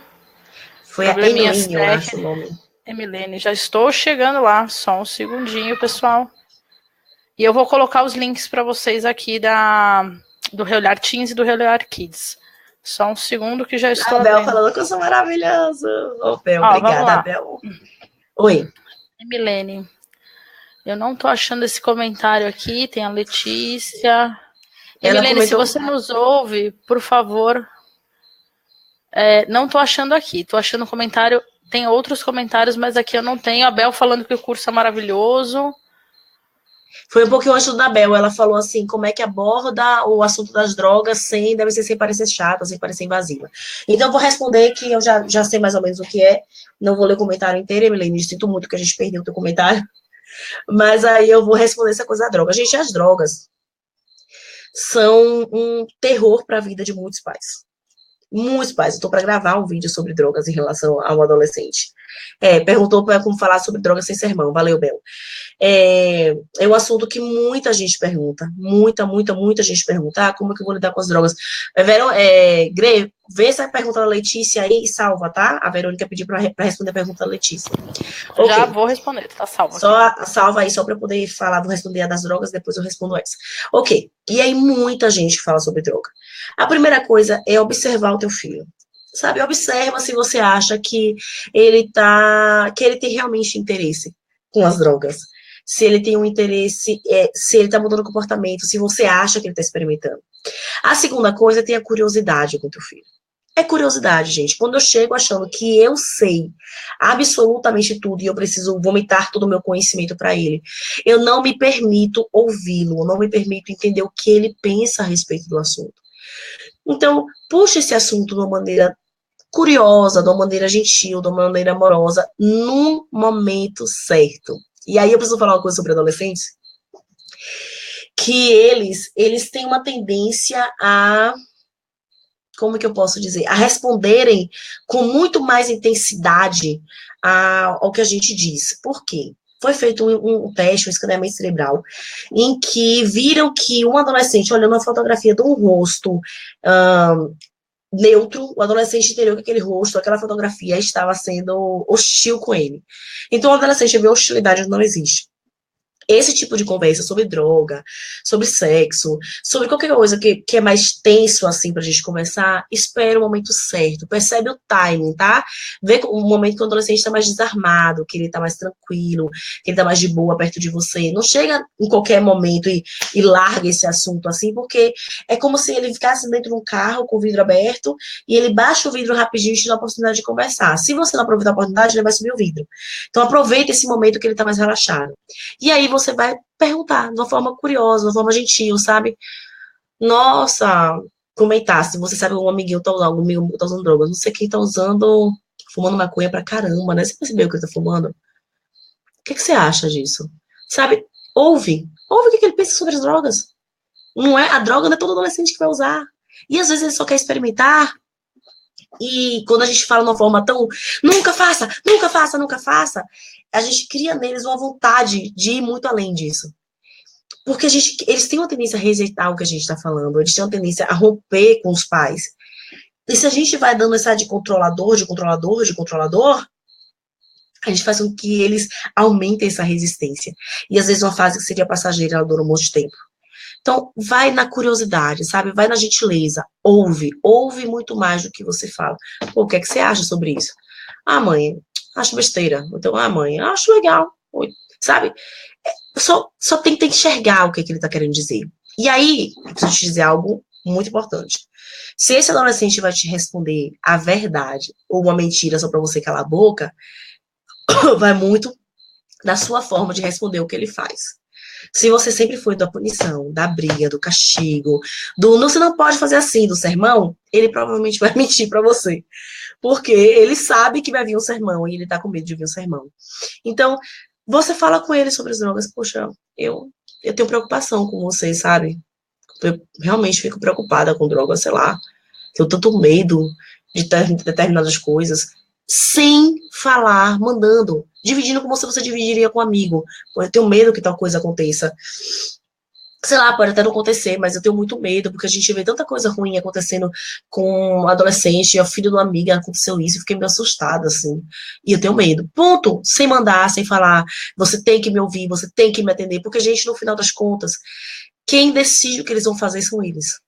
Foi a Emilene, eu acho o nome. Emilene, já estou chegando lá. Só um segundinho, pessoal. E eu vou colocar os links para vocês aqui do Reolhar Teens e do Reolhar Kids. Só um segundo que já estou... A Bel falando que eu sou maravilhosa. Bel, obrigada, Bel. Oi. Milene, eu não tô achando esse comentário aqui. Tem a Letícia. Milene, se você nos ouve, por favor... não tô achando aqui. Tô achando comentário... Tem outros comentários, mas aqui eu não tenho. A Bel falando que o curso é maravilhoso. Foi um pouquinho antes da Bel, ela falou assim, como é que aborda o assunto das drogas deve ser sem parecer chata, sem parecer invasiva. Então, eu vou responder que eu já sei mais ou menos o que é, não vou ler o comentário inteiro, Emilene, sinto muito que a gente perdeu o teu comentário, mas aí eu vou responder essa coisa da droga. Gente, as drogas são um terror para a vida de muitos pais. Muitos pais. Eu estou para gravar um vídeo sobre drogas em relação ao adolescente. Perguntou como falar sobre drogas sem sermão. Valeu, Bel. É um assunto que muita gente pergunta. Muita gente pergunta. Como é que eu vou lidar com as drogas? Grê, vê essa pergunta da Letícia aí e salva, tá? A Verônica pediu para responder a pergunta da Letícia. Já vou responder, tá salva. Salva aí, só para eu poder falar. Vou responder a das drogas, depois eu respondo essa. Ok. E aí, muita gente fala sobre droga. A primeira coisa é observar o teu filho. Sabe, observa se você acha que que ele tem realmente interesse com as drogas. Se ele tem um interesse, se ele está mudando o comportamento, se você acha que ele está experimentando. A segunda coisa é ter a curiosidade com o teu filho. É curiosidade, gente. Quando eu chego achando que eu sei absolutamente tudo e eu preciso vomitar todo o meu conhecimento para ele, eu não me permito ouvi-lo, eu não me permito entender o que ele pensa a respeito do assunto. Então, puxa esse assunto de uma maneira curiosa, de uma maneira gentil, de uma maneira amorosa, num momento certo. E aí eu preciso falar uma coisa sobre adolescentes, que eles têm uma tendência a, como que eu posso dizer, a responderem com muito mais intensidade ao que a gente diz. Por quê? Foi feito um teste, um escaneamento cerebral, em que viram que um adolescente, olhando a fotografia de um rosto neutro, o adolescente entendeu que aquele rosto, aquela fotografia estava sendo hostil com ele. Então, o adolescente vê hostilidade onde não existe. Esse tipo de conversa sobre droga, sobre sexo, sobre qualquer coisa que é mais tenso, assim, pra gente conversar, espera o momento certo, percebe o timing, tá? Vê o momento que o adolescente tá mais desarmado, que ele tá mais tranquilo, que ele tá mais de boa perto de você. Não chega em qualquer momento e larga esse assunto, assim, porque é como se ele ficasse dentro de um carro com o vidro aberto e ele baixa o vidro rapidinho e te dá a oportunidade de conversar. Se você não aproveitar a oportunidade, ele vai subir o vidro. Então, aproveita esse momento que ele tá mais relaxado. E aí você vai perguntar de uma forma curiosa, de uma forma gentil, sabe? Nossa, comentar se você sabe que um amiguinho tá usando, algum amigo tá usando drogas, não sei quem tá usando, fumando maconha pra caramba, né? Você percebeu que ele tá fumando? O que você acha disso? Sabe? Ouve o que ele pensa sobre as drogas. Não é, a droga não é todo adolescente que vai usar. E às vezes ele só quer experimentar. E quando a gente fala de uma forma tão, nunca faça, nunca faça, nunca faça, a gente cria neles uma vontade de ir muito além disso. Porque eles têm uma tendência a rejeitar o que a gente está falando, eles têm uma tendência a romper com os pais. E se a gente vai dando essa de controlador, de controlador, de controlador, a gente faz com que eles aumentem essa resistência. E às vezes uma fase que seria passageira, ela dura um monte de tempo. Então, vai na curiosidade, sabe? Vai na gentileza. Ouve muito mais do que você fala. Pô, o que é que você acha sobre isso? Ah, mãe, acho besteira. Então, ah, mãe, acho legal. Sabe? Só tenta enxergar o que ele está querendo dizer. E aí, eu preciso te dizer algo muito importante. Se esse adolescente vai te responder a verdade ou uma mentira só para você calar a boca, vai muito da sua forma de responder o que ele faz. Se você sempre foi da punição, da briga, do castigo, do não, você não pode fazer assim, do sermão, ele provavelmente vai mentir para você. Porque ele sabe que vai vir um sermão e ele tá com medo de vir um sermão. Então, você fala com ele sobre as drogas, poxa, eu tenho preocupação com você, sabe? Eu realmente fico preocupada com drogas, sei lá. Tenho tanto medo de determinadas coisas. Sem falar, mandando, dividindo como se você dividiria com um amigo. Eu tenho medo que tal coisa aconteça. Sei lá, pode até não acontecer, mas eu tenho muito medo, porque a gente vê tanta coisa ruim acontecendo com um adolescente, o filho de uma amiga, aconteceu isso, eu fiquei meio assustada, assim, e eu tenho medo. Ponto. Sem mandar, sem falar, você tem que me ouvir, você tem que me atender, porque, gente, no final das contas, quem decide o que eles vão fazer são eles.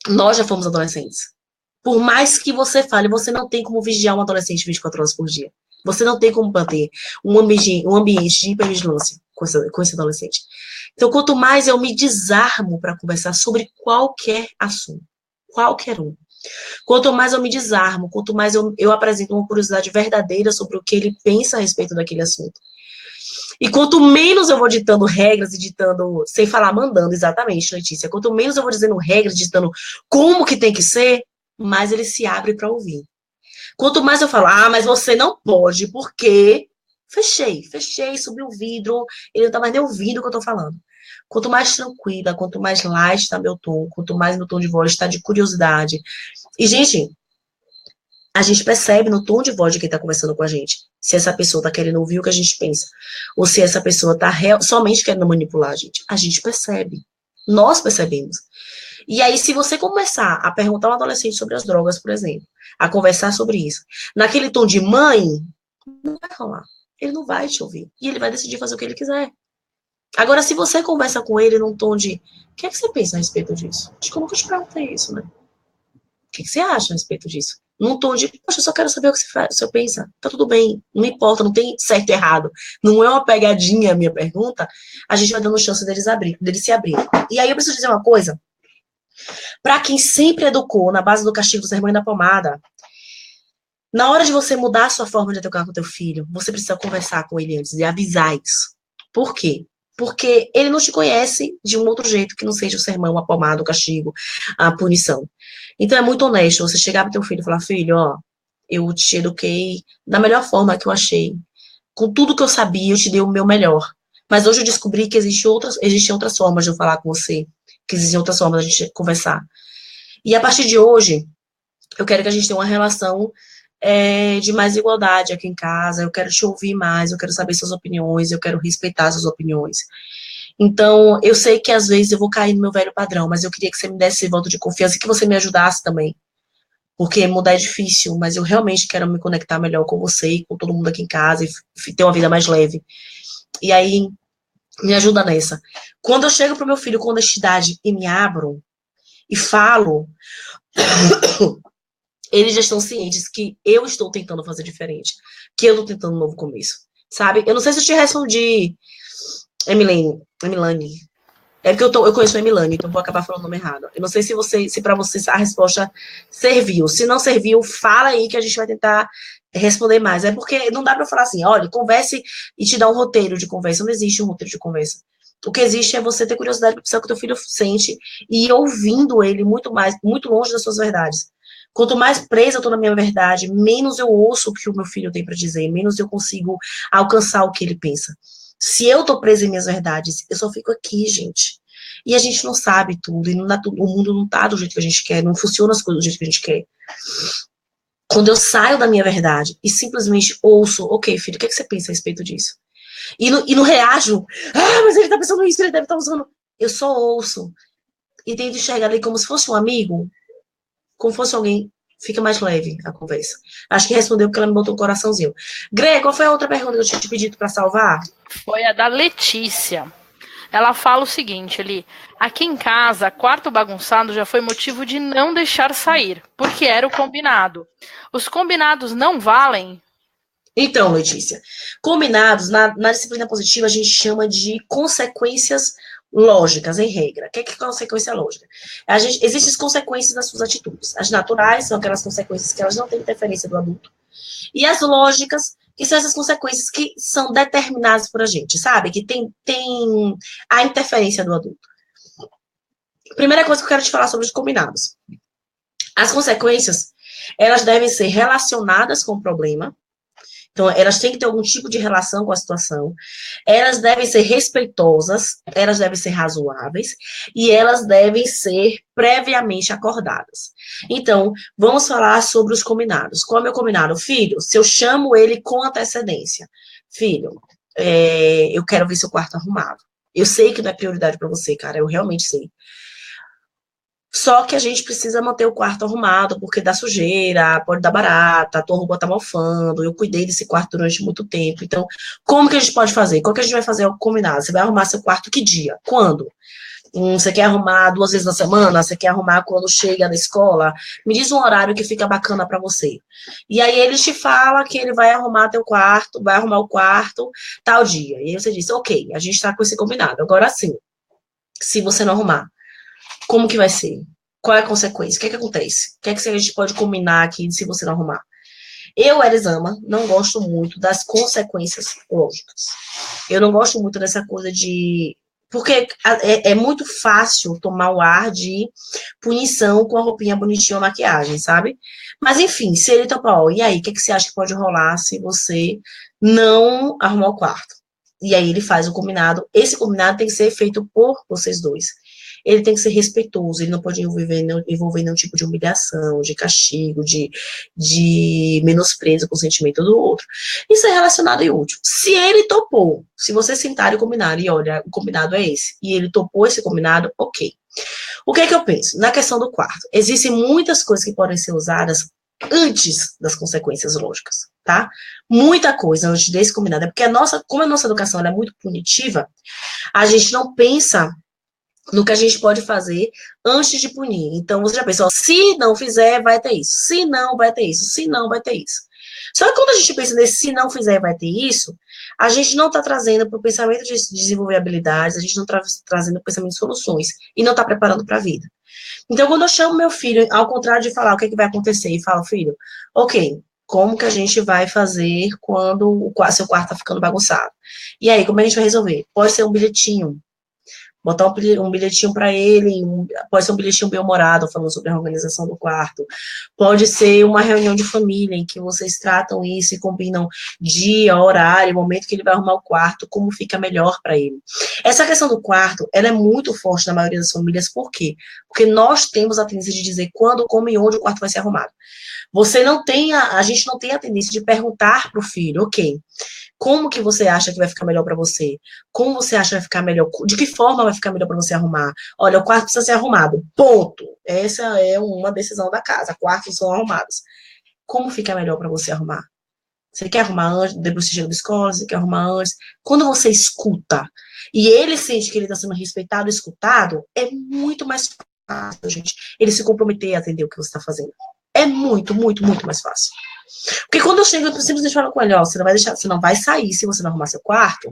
Nós já fomos adolescentes. Por mais que você fale, você não tem como vigiar um adolescente 24 horas por dia. Você não tem como manter um ambiente de hipervigilância com esse adolescente. Então, quanto mais eu me desarmo para conversar sobre qualquer assunto, qualquer um, quanto mais eu me desarmo, quanto mais eu apresento uma curiosidade verdadeira sobre o que ele pensa a respeito daquele assunto. E quanto menos eu vou ditando regras e ditando, sem falar mandando, exatamente, Letícia, quanto menos eu vou dizendo regras, ditando como que tem que ser, mais ele se abre para ouvir. Quanto mais eu falo, mas você não pode, porque fechei, subi o vidro, ele não tá mais nem ouvindo o que eu tô falando. Quanto mais tranquila, quanto mais light tá meu tom, quanto mais meu tom de voz tá de curiosidade. E, gente, a gente percebe no tom de voz de quem tá conversando com a gente, se essa pessoa tá querendo ouvir o que a gente pensa, ou se essa pessoa tá somente querendo manipular a gente. A gente percebe. Nós percebemos. E aí, se você começar a perguntar a um adolescente sobre as drogas, por exemplo, a conversar sobre isso, naquele tom de mãe, não vai rolar. Ele não vai te ouvir. E ele vai decidir fazer o que ele quiser. Agora, se você conversa com ele num tom de, o que é que você pensa a respeito disso? Acho que eu nunca te perguntei isso, né? que você acha a respeito disso? Num tom de, poxa, eu só quero saber o que você pensa. Tá tudo bem, não importa, não tem certo e errado. Não é uma pegadinha a minha pergunta. A gente vai dando chance deles se abrir. E aí eu preciso dizer uma coisa. Para quem sempre educou na base do castigo do sermão e da pomada, na hora de você mudar a sua forma de educar com o teu filho, você precisa conversar com ele antes e avisar isso. Por quê? Porque ele não te conhece de um outro jeito que não seja o sermão, a pomada, o castigo, a punição. Então é muito honesto você chegar pro teu filho e falar, filho, ó, eu te eduquei da melhor forma que eu achei. Com tudo que eu sabia, eu te dei o meu melhor. Mas hoje eu descobri que existem outras formas de eu falar com você, que existem outras formas de a gente conversar. E a partir de hoje, eu quero que a gente tenha uma relação de mais igualdade aqui em casa, eu quero te ouvir mais, eu quero saber suas opiniões, eu quero respeitar suas opiniões. Então, eu sei que às vezes eu vou cair no meu velho padrão, mas eu queria que você me desse esse voto de confiança e que você me ajudasse também. Porque mudar é difícil, mas eu realmente quero me conectar melhor com você e com todo mundo aqui em casa e ter uma vida mais leve. E aí, me ajuda nessa. Quando eu chego pro meu filho com honestidade e me abro e falo, eles já estão cientes que eu estou tentando fazer diferente, que eu estou tentando um novo começo, sabe? Eu não sei se eu te respondi, Emilane. É porque eu conheço a Emilane, então vou acabar falando o nome errado. Eu não sei se para você a resposta serviu. Se não serviu, fala aí que a gente vai tentar responder mais. É porque não dá para falar assim, olha, converse e te dar um roteiro de conversa. Não existe um roteiro de conversa. O que existe é você ter curiosidade para saber o que o teu filho sente e ir ouvindo ele muito longe das suas verdades. Quanto mais presa eu tô na minha verdade, menos eu ouço o que o meu filho tem para dizer, menos eu consigo alcançar o que ele pensa. Se eu tô presa em minhas verdades, eu só fico aqui, gente. E a gente não sabe tudo, e não dá tudo, o mundo não tá do jeito que a gente quer, não funciona as coisas do jeito que a gente quer. Quando eu saio da minha verdade e simplesmente ouço, ok, filho, o que, é que você pensa a respeito disso? E não reajo, mas ele tá pensando isso, ele deve estar usando. Eu só ouço e tento enxergar ali como se fosse um amigo, como fosse alguém, fica mais leve a conversa. Acho que respondeu porque ela me botou um coraçãozinho. Greg, qual foi a outra pergunta que eu tinha te pedido para salvar? Foi a da Letícia. Ela fala o seguinte ali: aqui em casa, quarto bagunçado já foi motivo de não deixar sair, porque era o combinado. Os combinados não valem? Então, Letícia, combinados, na disciplina positiva, a gente chama de consequências lógicas, em regra. O que é consequência lógica? Existem consequências das suas atitudes. As naturais são aquelas consequências que elas não têm interferência do adulto. E as lógicas, que são essas consequências que são determinadas por a gente, sabe? Que tem a interferência do adulto. Primeira coisa que eu quero te falar sobre os combinados. As consequências, elas devem ser relacionadas com o problema. Então, elas têm que ter algum tipo de relação com a situação. Elas devem ser respeitosas, elas devem ser razoáveis e elas devem ser previamente acordadas. Então, vamos falar sobre os combinados. Qual é o meu combinado? Filho, se eu chamo ele com antecedência. Filho, eu quero ver seu quarto arrumado. Eu sei que não é prioridade para você, cara, eu realmente sei. Só que a gente precisa manter o quarto arrumado, porque dá sujeira, pode dar barata, a tua roupa tá mofando, eu cuidei desse quarto durante muito tempo. Então, como que a gente pode fazer? Qual que a gente vai fazer ao combinado? Você vai arrumar seu quarto que dia? Quando? Você quer arrumar 2 vezes na semana? Você quer arrumar quando chega na escola? Me diz um horário que fica bacana para você. E aí ele te fala que ele vai arrumar teu quarto, vai arrumar o quarto tal dia. E aí você diz, ok, a gente tá com esse combinado. Agora sim, se você não arrumar, como que vai ser? Qual é a consequência? O que é que acontece? O que é que a gente pode combinar aqui se você não arrumar? Eu, Elisama, não gosto muito das consequências lógicas. Eu não gosto muito dessa coisa de... Porque é muito fácil tomar o ar de punição com a roupinha bonitinha, a maquiagem, sabe? Mas, enfim, se ele topar, ó, e aí, o que você acha que pode rolar se você não arrumar o quarto? E aí ele faz o combinado. Esse combinado tem que ser feito por vocês dois. Ele tem que ser respeitoso, ele não pode envolver nenhum tipo de humilhação, de castigo, de menosprezo com o sentimento do outro. Isso é relacionado e útil. Se ele topou, se vocês sentarem e combinarem, e olha, o combinado é esse, e ele topou esse combinado, ok. O que é que eu penso? Na questão do quarto, existem muitas coisas que podem ser usadas antes das consequências lógicas, tá? Muita coisa antes desse combinado. É porque como a nossa educação é muito punitiva, a gente não pensa no que a gente pode fazer antes de punir. Então, você já pensou, se não fizer, vai ter isso. Se não, vai ter isso. Se não, vai ter isso. Só que quando a gente pensa nesse se não fizer, vai ter isso, a gente não está trazendo para o pensamento de desenvolver habilidades, a gente não está trazendo para o pensamento de soluções e não está preparando para a vida. Então, quando eu chamo meu filho, ao contrário de falar o que, é que vai acontecer, e falo, filho, ok, como que a gente vai fazer quando o seu quarto está ficando bagunçado? E aí, como a gente vai resolver? Pode ser um bilhetinho, botar um bilhetinho para ele, pode ser um bilhetinho bem-humorado, falando sobre a organização do quarto, pode ser uma reunião de família, em que vocês tratam isso e combinam dia, horário, momento que ele vai arrumar o quarto, como fica melhor para ele. Essa questão do quarto, ela é muito forte na maioria das famílias, por quê? Porque nós temos a tendência de dizer quando, como e onde o quarto vai ser arrumado. A gente não tem a tendência de perguntar para o filho, ok, como que você acha que vai ficar melhor para você? Como você acha que vai ficar melhor? De que forma vai ficar melhor para você arrumar? Olha, o quarto precisa ser arrumado. Ponto. Essa é uma decisão da casa. Quartos são arrumados. Como fica melhor para você arrumar? Você quer arrumar antes, depois você chega da escola, você quer arrumar antes. Quando você escuta e ele sente que ele está sendo respeitado e escutado, é muito mais fácil, gente, ele se comprometer a atender o que você está fazendo. É muito, muito, muito mais fácil. Porque quando eu chego, eu simplesmente falo com ele, ó, você não vai sair se você não arrumar seu quarto.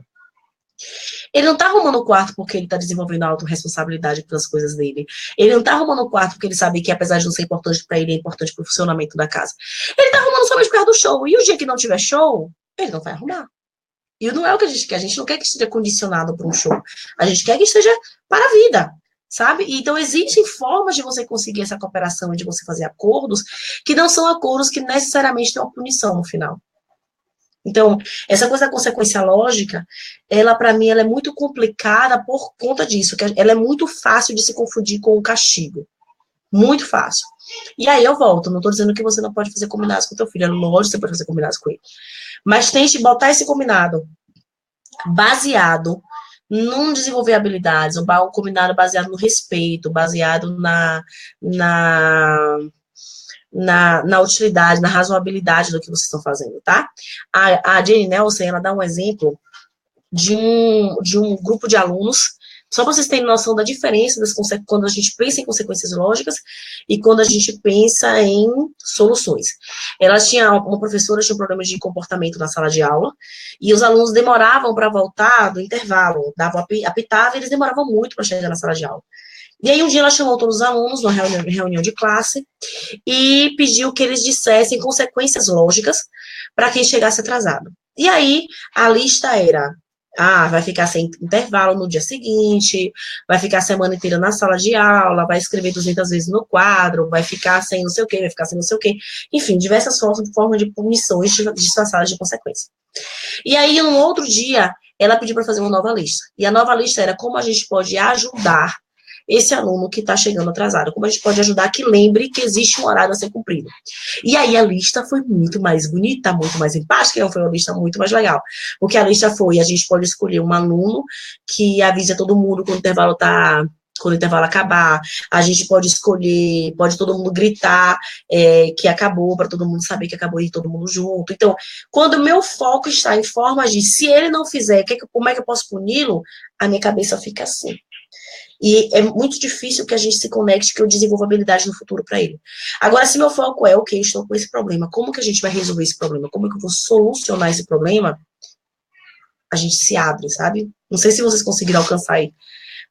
Ele não tá arrumando o quarto porque ele tá desenvolvendo a autorresponsabilidade pelas coisas dele. Ele não tá arrumando o quarto porque ele sabe que, apesar de não ser importante para ele, é importante pro funcionamento da casa. Ele tá arrumando somente por causa do show. E o dia que não tiver show, ele não vai arrumar. E não é o que a gente quer. A gente não quer que esteja condicionado para um show. A gente quer que esteja para a vida. Sabe? Então, existem formas de você conseguir essa cooperação e de você fazer acordos que não são acordos que necessariamente têm uma punição no final. Então, essa coisa da consequência lógica, ela, para mim, ela é muito complicada por conta disso, que ela é muito fácil de se confundir com o castigo. Muito fácil. E aí eu volto, não estou dizendo que você não pode fazer combinados com o teu filho, é lógico que você pode fazer combinados com ele. Mas tente botar esse combinado baseado não desenvolver habilidades, um combinado baseado no respeito, baseado na utilidade, na razoabilidade do que vocês estão fazendo, tá? A Jane Nelson, ela dá um exemplo de um grupo de alunos, só para vocês terem noção da diferença quando a gente pensa em consequências lógicas e quando a gente pensa em soluções. Uma professora tinha um problema de comportamento na sala de aula e os alunos demoravam para voltar do intervalo, apitava e eles demoravam muito para chegar na sala de aula. E aí um dia ela chamou todos os alunos numa reunião de classe e pediu que eles dissessem consequências lógicas para quem chegasse atrasado. E aí a lista era: vai ficar sem intervalo no dia seguinte, vai ficar a semana inteira na sala de aula, vai escrever 200 vezes no quadro, vai ficar sem não sei o quê, vai ficar sem não sei o quê. Enfim, diversas formas de punições disfarçadas de consequência. E aí, um outro dia, ela pediu para fazer uma nova lista. E a nova lista era como a gente pode ajudar esse aluno que está chegando atrasado, como a gente pode ajudar que lembre que existe um horário a ser cumprido. E aí a lista foi muito mais bonita, muito mais empática, foi uma lista muito mais legal, porque a lista foi: a gente pode escolher um aluno que avisa todo mundo quando o intervalo acabar, a gente pode escolher, pode todo mundo gritar que acabou, para todo mundo saber que acabou e todo mundo junto. Então, quando o meu foco está em forma de, se ele não fizer, como é que eu posso puni-lo, a minha cabeça fica assim. E é muito difícil que a gente se conecte, que eu desenvolva habilidade no futuro para ele. Agora, se meu foco é, ok, estou com esse problema, como que a gente vai resolver esse problema? Como é que eu vou solucionar esse problema? A gente se abre, sabe? Não sei se vocês conseguiram alcançar aí,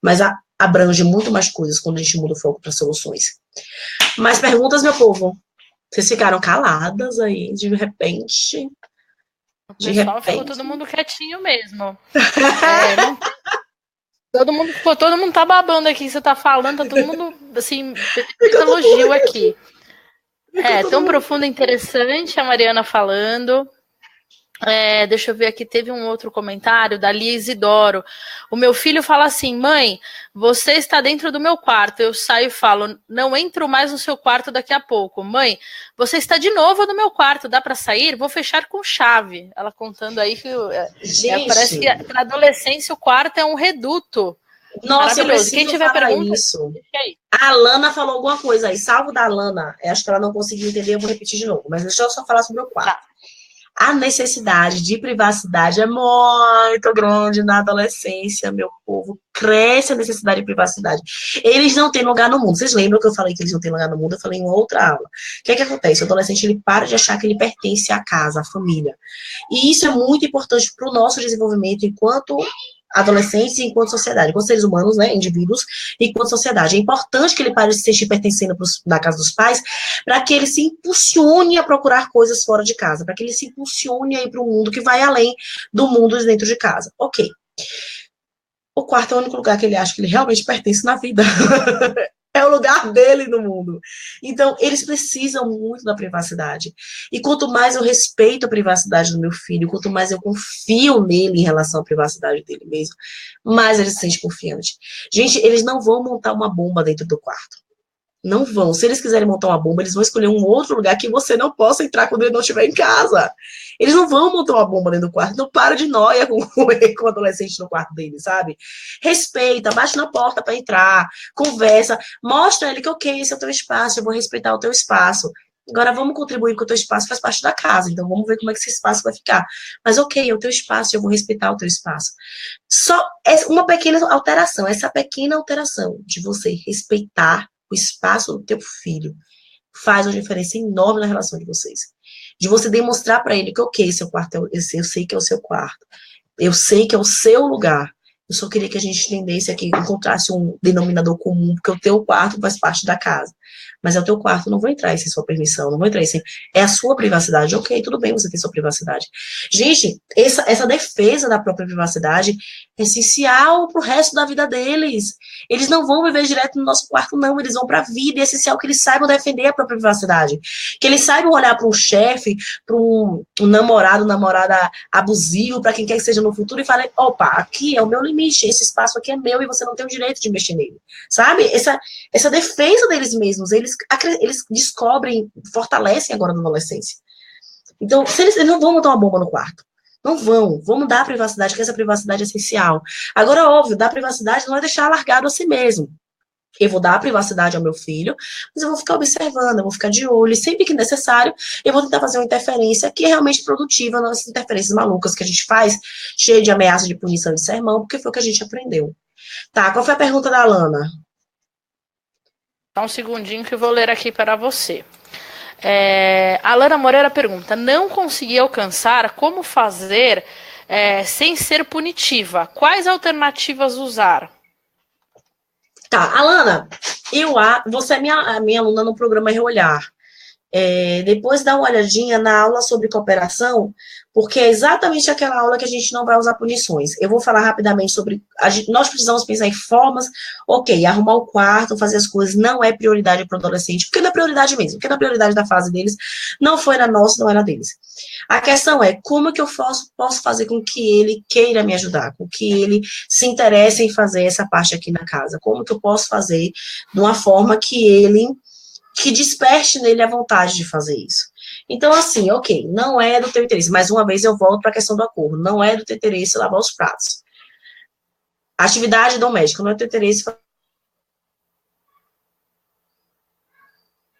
mas abrange muito mais coisas quando a gente muda o foco para soluções. Mais perguntas, meu povo? Vocês ficaram caladas aí, de repente? Ficou todo mundo quietinho mesmo. Todo mundo tá babando aqui, você tá falando, tá todo mundo, assim, elogio aqui. Tão profundo e interessante a Mariana falando. Deixa eu ver aqui, teve um outro comentário da Lia Isidoro. O meu filho fala assim: mãe, você está dentro do meu quarto. Eu saio e falo: não entro mais no seu quarto daqui a pouco. Mãe, você está de novo no meu quarto, dá para sair? Vou fechar com chave. Ela contando aí que parece que na adolescência o quarto é um reduto. Nossa, eu preciso Quem tiver pergunta, isso. A Alana falou alguma coisa aí, salvo da Alana. Acho que ela não conseguiu entender, eu vou repetir de novo. Mas deixa eu só falar sobre o quarto. Tá. A necessidade de privacidade é muito grande na adolescência, meu povo. Cresce a necessidade de privacidade. Eles não têm lugar no mundo. Vocês lembram que eu falei que eles não têm lugar no mundo? Eu falei em uma outra aula. O que é que acontece? O adolescente, ele para de achar que ele pertence à casa, à família. E isso é muito importante para o nosso desenvolvimento enquanto adolescentes e enquanto sociedade, enquanto seres humanos, né, indivíduos, e enquanto sociedade. É importante que ele pare de se sentir pertencendo na casa dos pais, para que ele se impulsione a procurar coisas fora de casa, para que ele se impulsione a ir para um mundo que vai além do mundo dentro de casa. Ok. O quarto é o único lugar que ele acha que ele realmente pertence na vida. É o lugar dele no mundo. Então, eles precisam muito da privacidade. E quanto mais eu respeito a privacidade do meu filho, quanto mais eu confio nele em relação à privacidade dele mesmo, mais ele se sente confiante. Gente, eles não vão montar uma bomba dentro do quarto. Não vão. Se eles quiserem montar uma bomba, eles vão escolher um outro lugar que você não possa entrar quando ele não estiver em casa. Eles não vão montar uma bomba dentro do quarto. Então, para de nóia com o adolescente no quarto dele, sabe? Respeita, bate na porta para entrar, conversa, mostra a ele que, ok, esse é o teu espaço, eu vou respeitar o teu espaço. Agora, vamos contribuir porque o teu espaço faz parte da casa. Então, vamos ver como é que esse espaço vai ficar. Mas, ok, é o teu espaço, eu vou respeitar o teu espaço. Só uma pequena alteração. Essa pequena alteração de você respeitar o espaço do teu filho faz uma diferença enorme na relação de vocês. De você demonstrar para ele que, ok, seu quarto, eu sei que é o seu quarto. Eu sei que é o seu lugar. Eu só queria que a gente entendesse aqui, encontrasse um denominador comum, porque o teu quarto faz parte da casa. Mas é o teu quarto, não vou entrar sem sua permissão, não vou entrar sem... É a sua privacidade. Ok, tudo bem, você tem sua privacidade. Gente, essa defesa da própria privacidade é essencial pro resto da vida deles. Eles não vão viver direto no nosso quarto, não. Eles vão pra vida. E é essencial que eles saibam defender a própria privacidade. Que eles saibam olhar para um chefe, para um namorado, namorada abusivo, para quem quer que seja no futuro, e falem, opa, aqui é o meu limite, esse espaço aqui é meu e você não tem o direito de mexer nele. Sabe? Essa defesa deles mesmos, eles descobrem, fortalecem agora na adolescência. Então, se eles não vão montar uma bomba no quarto. Não vão. Vamos dar privacidade, que essa privacidade é essencial. Agora, óbvio, dar privacidade não é deixar largado a si mesmo. Eu vou dar a privacidade ao meu filho, mas eu vou ficar observando, eu vou ficar de olho, e sempre que necessário, eu vou tentar fazer uma interferência que é realmente produtiva, não essas interferências malucas que a gente faz, cheia de ameaça de punição de sermão, porque foi o que a gente aprendeu. Tá, qual foi a pergunta da Alana? Só um segundinho que eu vou ler aqui para você. A Alana Moreira pergunta: não consegui alcançar como fazer sem ser punitiva. Quais alternativas usar? Tá, Alana, você é minha aluna no programa Reolhar. Depois dá uma olhadinha na aula sobre cooperação, porque é exatamente aquela aula que a gente não vai usar punições. Eu vou falar rapidamente sobre... nós precisamos pensar em formas, ok, arrumar o quarto, fazer as coisas, não é prioridade para o adolescente, porque não é prioridade mesmo, porque na prioridade da fase deles, não foi na nossa, não era deles. A questão é, como que eu posso fazer com que ele queira me ajudar, com que ele se interesse em fazer essa parte aqui na casa? Como que eu posso fazer de uma forma que desperte nele a vontade de fazer isso? Então, assim, ok, não é do teu interesse. Mais uma vez eu volto para a questão do acordo. Não é do teu interesse lavar os pratos. Atividade doméstica, não é do teu interesse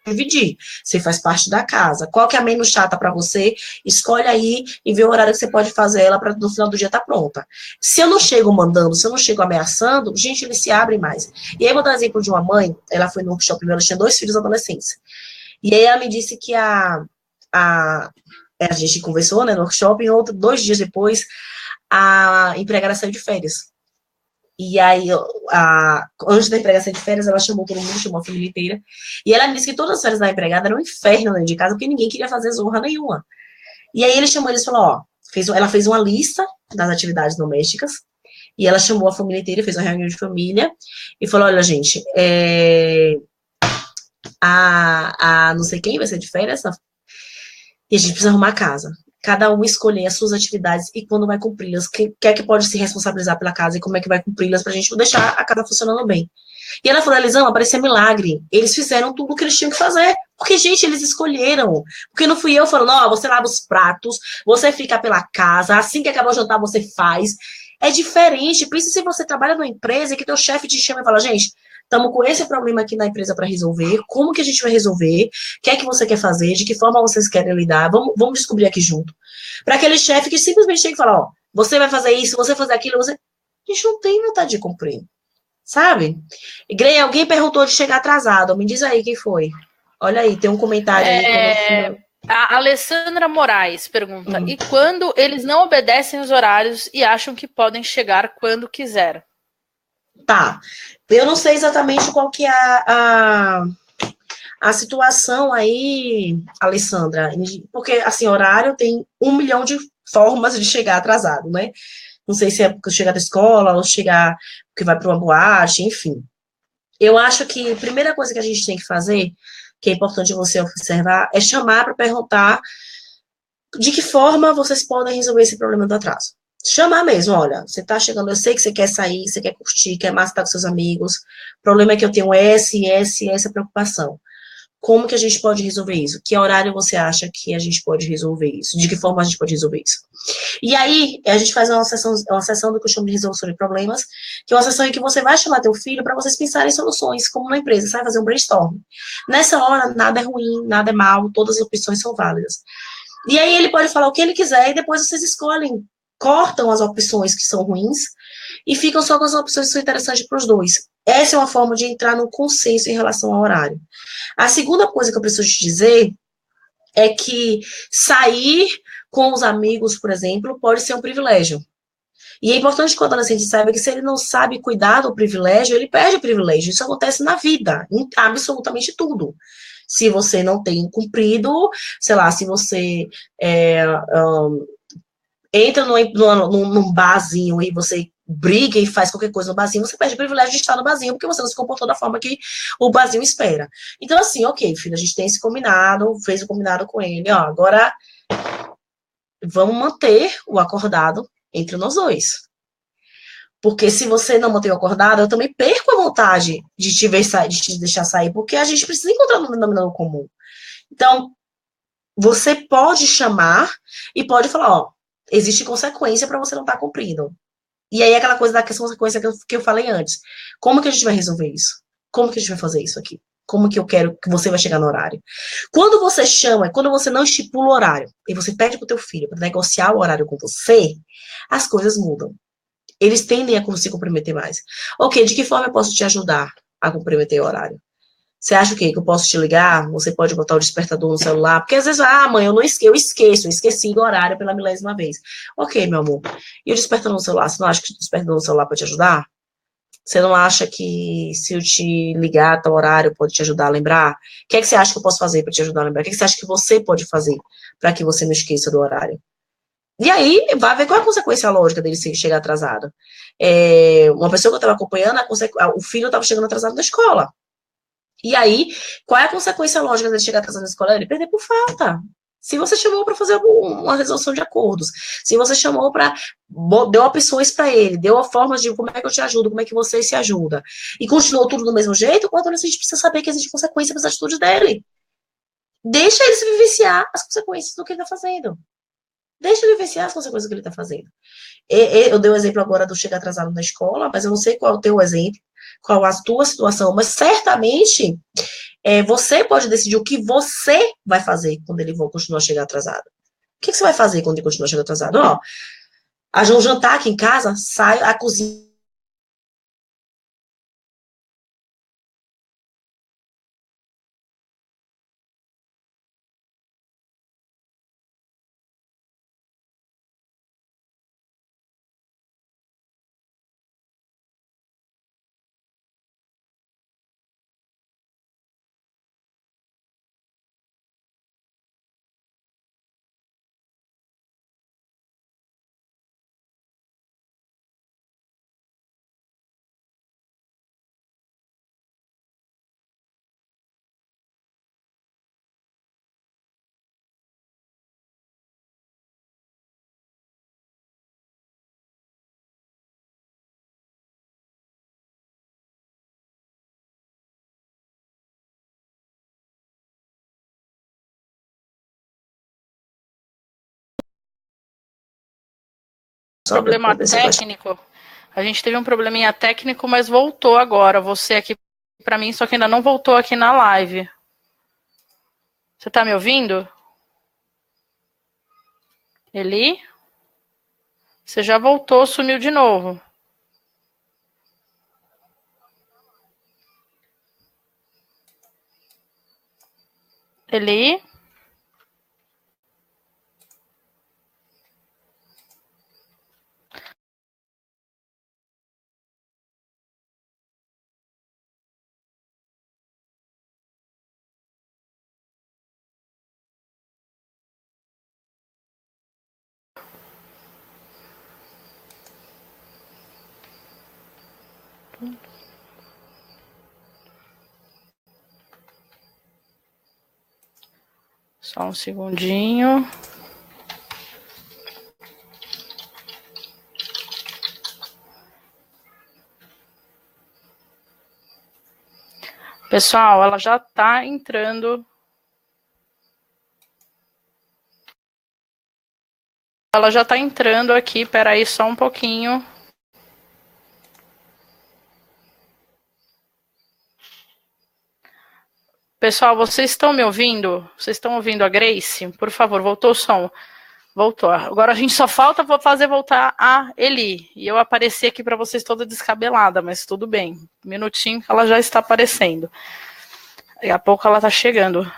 dividir. Você faz parte da casa. Qual que é a menos chata para você? Escolhe aí e vê o horário que você pode fazer ela para no final do dia estar pronta. Se eu não chego mandando, se eu não chego ameaçando, gente, eles se abrem mais. E aí eu vou dar um exemplo de uma mãe, ela foi no workshop, ela tinha 2 filhos adolescentes. E aí ela me disse que a gente conversou, né, no workshop, e 2 dias depois, a empregada saiu de férias. E aí, antes da empregada sair de férias, ela chamou todo mundo, chamou a família inteira. E ela me disse que todas as férias da empregada eram um inferno dentro de casa, porque ninguém queria fazer zorra nenhuma. E aí ele chamou eles e falou, ela fez uma lista das atividades domésticas, e ela chamou a família inteira, fez uma reunião de família, e falou, olha, gente, não sei quem vai ser de férias, e a gente precisa arrumar a casa. Cada um escolher as suas atividades e quando vai cumpri-las, quem é que pode se responsabilizar pela casa e como é que vai cumpri-las pra gente deixar a casa funcionando bem. E ela falou, Elisama, parecia milagre. Eles fizeram tudo o que eles tinham que fazer. Porque, gente, eles escolheram. Porque não fui eu falando, você lava os pratos, você fica pela casa, assim que acabar o jantar você faz. É diferente. Pensa se você trabalha numa empresa e que teu chefe te chama e fala, gente, estamos com esse problema aqui na empresa para resolver, como que a gente vai resolver, o que é que você quer fazer, de que forma vocês querem lidar, vamos descobrir aqui junto. Para aquele chefe que simplesmente chega e fala, ó, você vai fazer isso, você vai fazer aquilo, você... A gente não tem vontade de cumprir, sabe? Grey, alguém perguntou de chegar atrasado, me diz aí quem foi. Olha aí, tem um comentário aí. A Alessandra Moraes pergunta, e quando eles não obedecem os horários e acham que podem chegar quando quiser? Tá, eu não sei exatamente qual que é a situação aí, Alessandra, porque, assim, horário tem 1 milhão de formas de chegar atrasado, né? Não sei se é porque chegar da escola ou chegar porque vai para uma boate, enfim. Eu acho que a primeira coisa que a gente tem que fazer, que é importante você observar, é chamar para perguntar de que forma vocês podem resolver esse problema do atraso. Chamar mesmo, olha, você tá chegando, eu sei que você quer sair, você quer curtir, quer mais estar com seus amigos, o problema é que eu tenho essa preocupação. Como que a gente pode resolver isso? Que horário você acha que a gente pode resolver isso? De que forma a gente pode resolver isso? E aí, a gente faz uma sessão do costume de resolução de problemas, que é uma sessão em que você vai chamar teu filho para vocês pensarem em soluções, como na empresa, você vai fazer um brainstorm. Nessa hora, nada é ruim, nada é mal, todas as opções são válidas. E aí ele pode falar o que ele quiser e depois vocês escolhem, cortam as opções que são ruins e ficam só com as opções que são interessantes para os dois. Essa é uma forma de entrar no consenso em relação ao horário. A segunda coisa que eu preciso te dizer é que sair com os amigos, por exemplo, pode ser um privilégio. E é importante que o adolescente saiba que se ele não sabe cuidar do privilégio, ele perde o privilégio. Isso acontece na vida, em absolutamente tudo. Se você não tem cumprido, sei lá, se você entra num barzinho e você briga e faz qualquer coisa no barzinho, você perde o privilégio de estar no barzinho porque você não se comportou da forma que o barzinho espera. Então, assim, ok, filho, a gente tem esse combinado, fez o combinado com ele, ó, agora vamos manter o acordado entre nós dois. Porque se você não manter o acordado, eu também perco a vontade de te ver sair, de te deixar sair, porque a gente precisa encontrar um denominador comum. Então, você pode chamar e pode falar, ó, existe consequência para você não estar cumprindo. E aí aquela coisa da consequência que eu falei antes. Como que a gente vai resolver isso? Como que a gente vai fazer isso aqui? Como que eu quero que você vai chegar no horário? Quando você chama, quando você não estipula o horário, e você pede pro teu filho para negociar o horário com você, as coisas mudam. Eles tendem a se comprometer mais. Ok, de que forma eu posso te ajudar a comprometer o horário? Você acha o quê? Que eu posso te ligar? Você pode botar o despertador no celular? Porque às vezes, mãe, eu esqueci do horário pela milésima vez. Ok, meu amor. E o despertador no celular? Você não acha que o despertador no celular pode te ajudar? Você não acha que se eu te ligar a tal horário pode te ajudar a lembrar? O que é que você acha que eu posso fazer para te ajudar a lembrar? O que é que você acha que você pode fazer para que você não esqueça do horário? E aí, vai ver qual é a consequência lógica dele chegar atrasado. Uma pessoa que eu estava acompanhando, o filho estava chegando atrasado na escola. E aí, qual é a consequência lógica dele chegar atrasado na escola? Ele perder por falta. Se você chamou para fazer uma resolução de acordos, se você chamou para. Deu opções para ele, deu formas de como é que eu te ajudo, como é que você se ajuda, e continuou tudo do mesmo jeito, o adolescente precisa saber que existe consequência para as atitudes dele. Deixa ele se vivenciar as consequências do que ele está fazendo. Deixa ele vivenciar as consequências do que ele está fazendo. Eu dei o exemplo agora do chegar atrasado na escola, mas eu não sei qual é o teu exemplo, qual a tua situação, mas certamente você pode decidir o que você vai fazer quando ele for continuar a chegar atrasado. O que você vai fazer quando ele continuar a chegar atrasado? Ó, a um jantar aqui em casa, sai a cozinha. Problema técnico. A gente teve um probleminha técnico, mas voltou agora. Você aqui para mim, só que ainda não voltou aqui na live. Você tá me ouvindo? Eli? Você já voltou, sumiu de novo. Eli? Só um segundinho. Pessoal, ela já tá entrando. Ela já tá entrando aqui, peraí só um pouquinho. Pessoal, vocês estão me ouvindo? Vocês estão ouvindo a Grace? Por favor, voltou o som. Voltou. Agora a gente só falta fazer voltar a Eli. E eu apareci aqui para vocês toda descabelada, mas tudo bem. Um minutinho que ela já está aparecendo. Daqui a pouco ela tá chegando.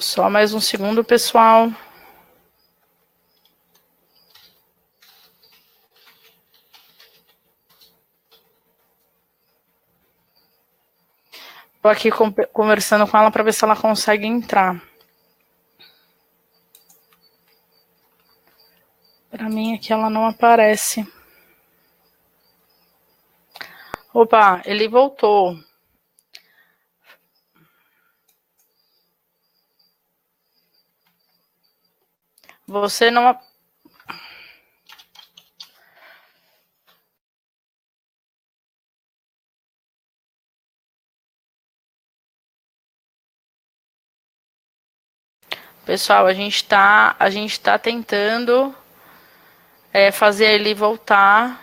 Só mais um segundo, pessoal. Tô aqui conversando com ela para ver se ela consegue entrar. Para mim aqui ela não aparece. Opa, ele voltou. Você não... Pessoal, a gente tá tentando fazer ele voltar,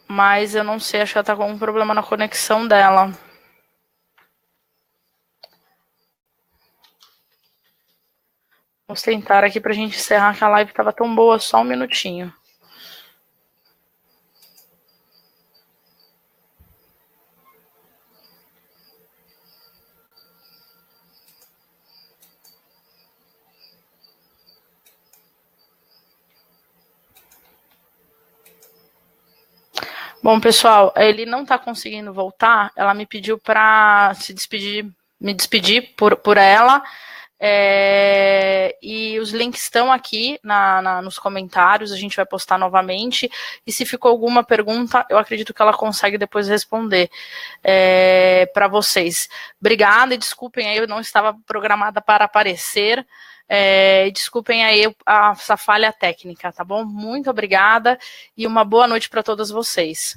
mas eu não sei, acho que ela tá com um problema na conexão dela. Vamos tentar aqui pra gente encerrar, que a live tava tão boa, só um minutinho. Bom, pessoal, ele não tá conseguindo voltar. Ela me pediu para me despedir por ela. E os links estão aqui nos comentários, a gente vai postar novamente. E se ficou alguma pergunta, eu acredito que ela consegue depois responder para vocês. Obrigada e desculpem aí, eu não estava programada para aparecer. Desculpem aí essa falha técnica, tá bom? Muito obrigada e uma boa noite para todos vocês.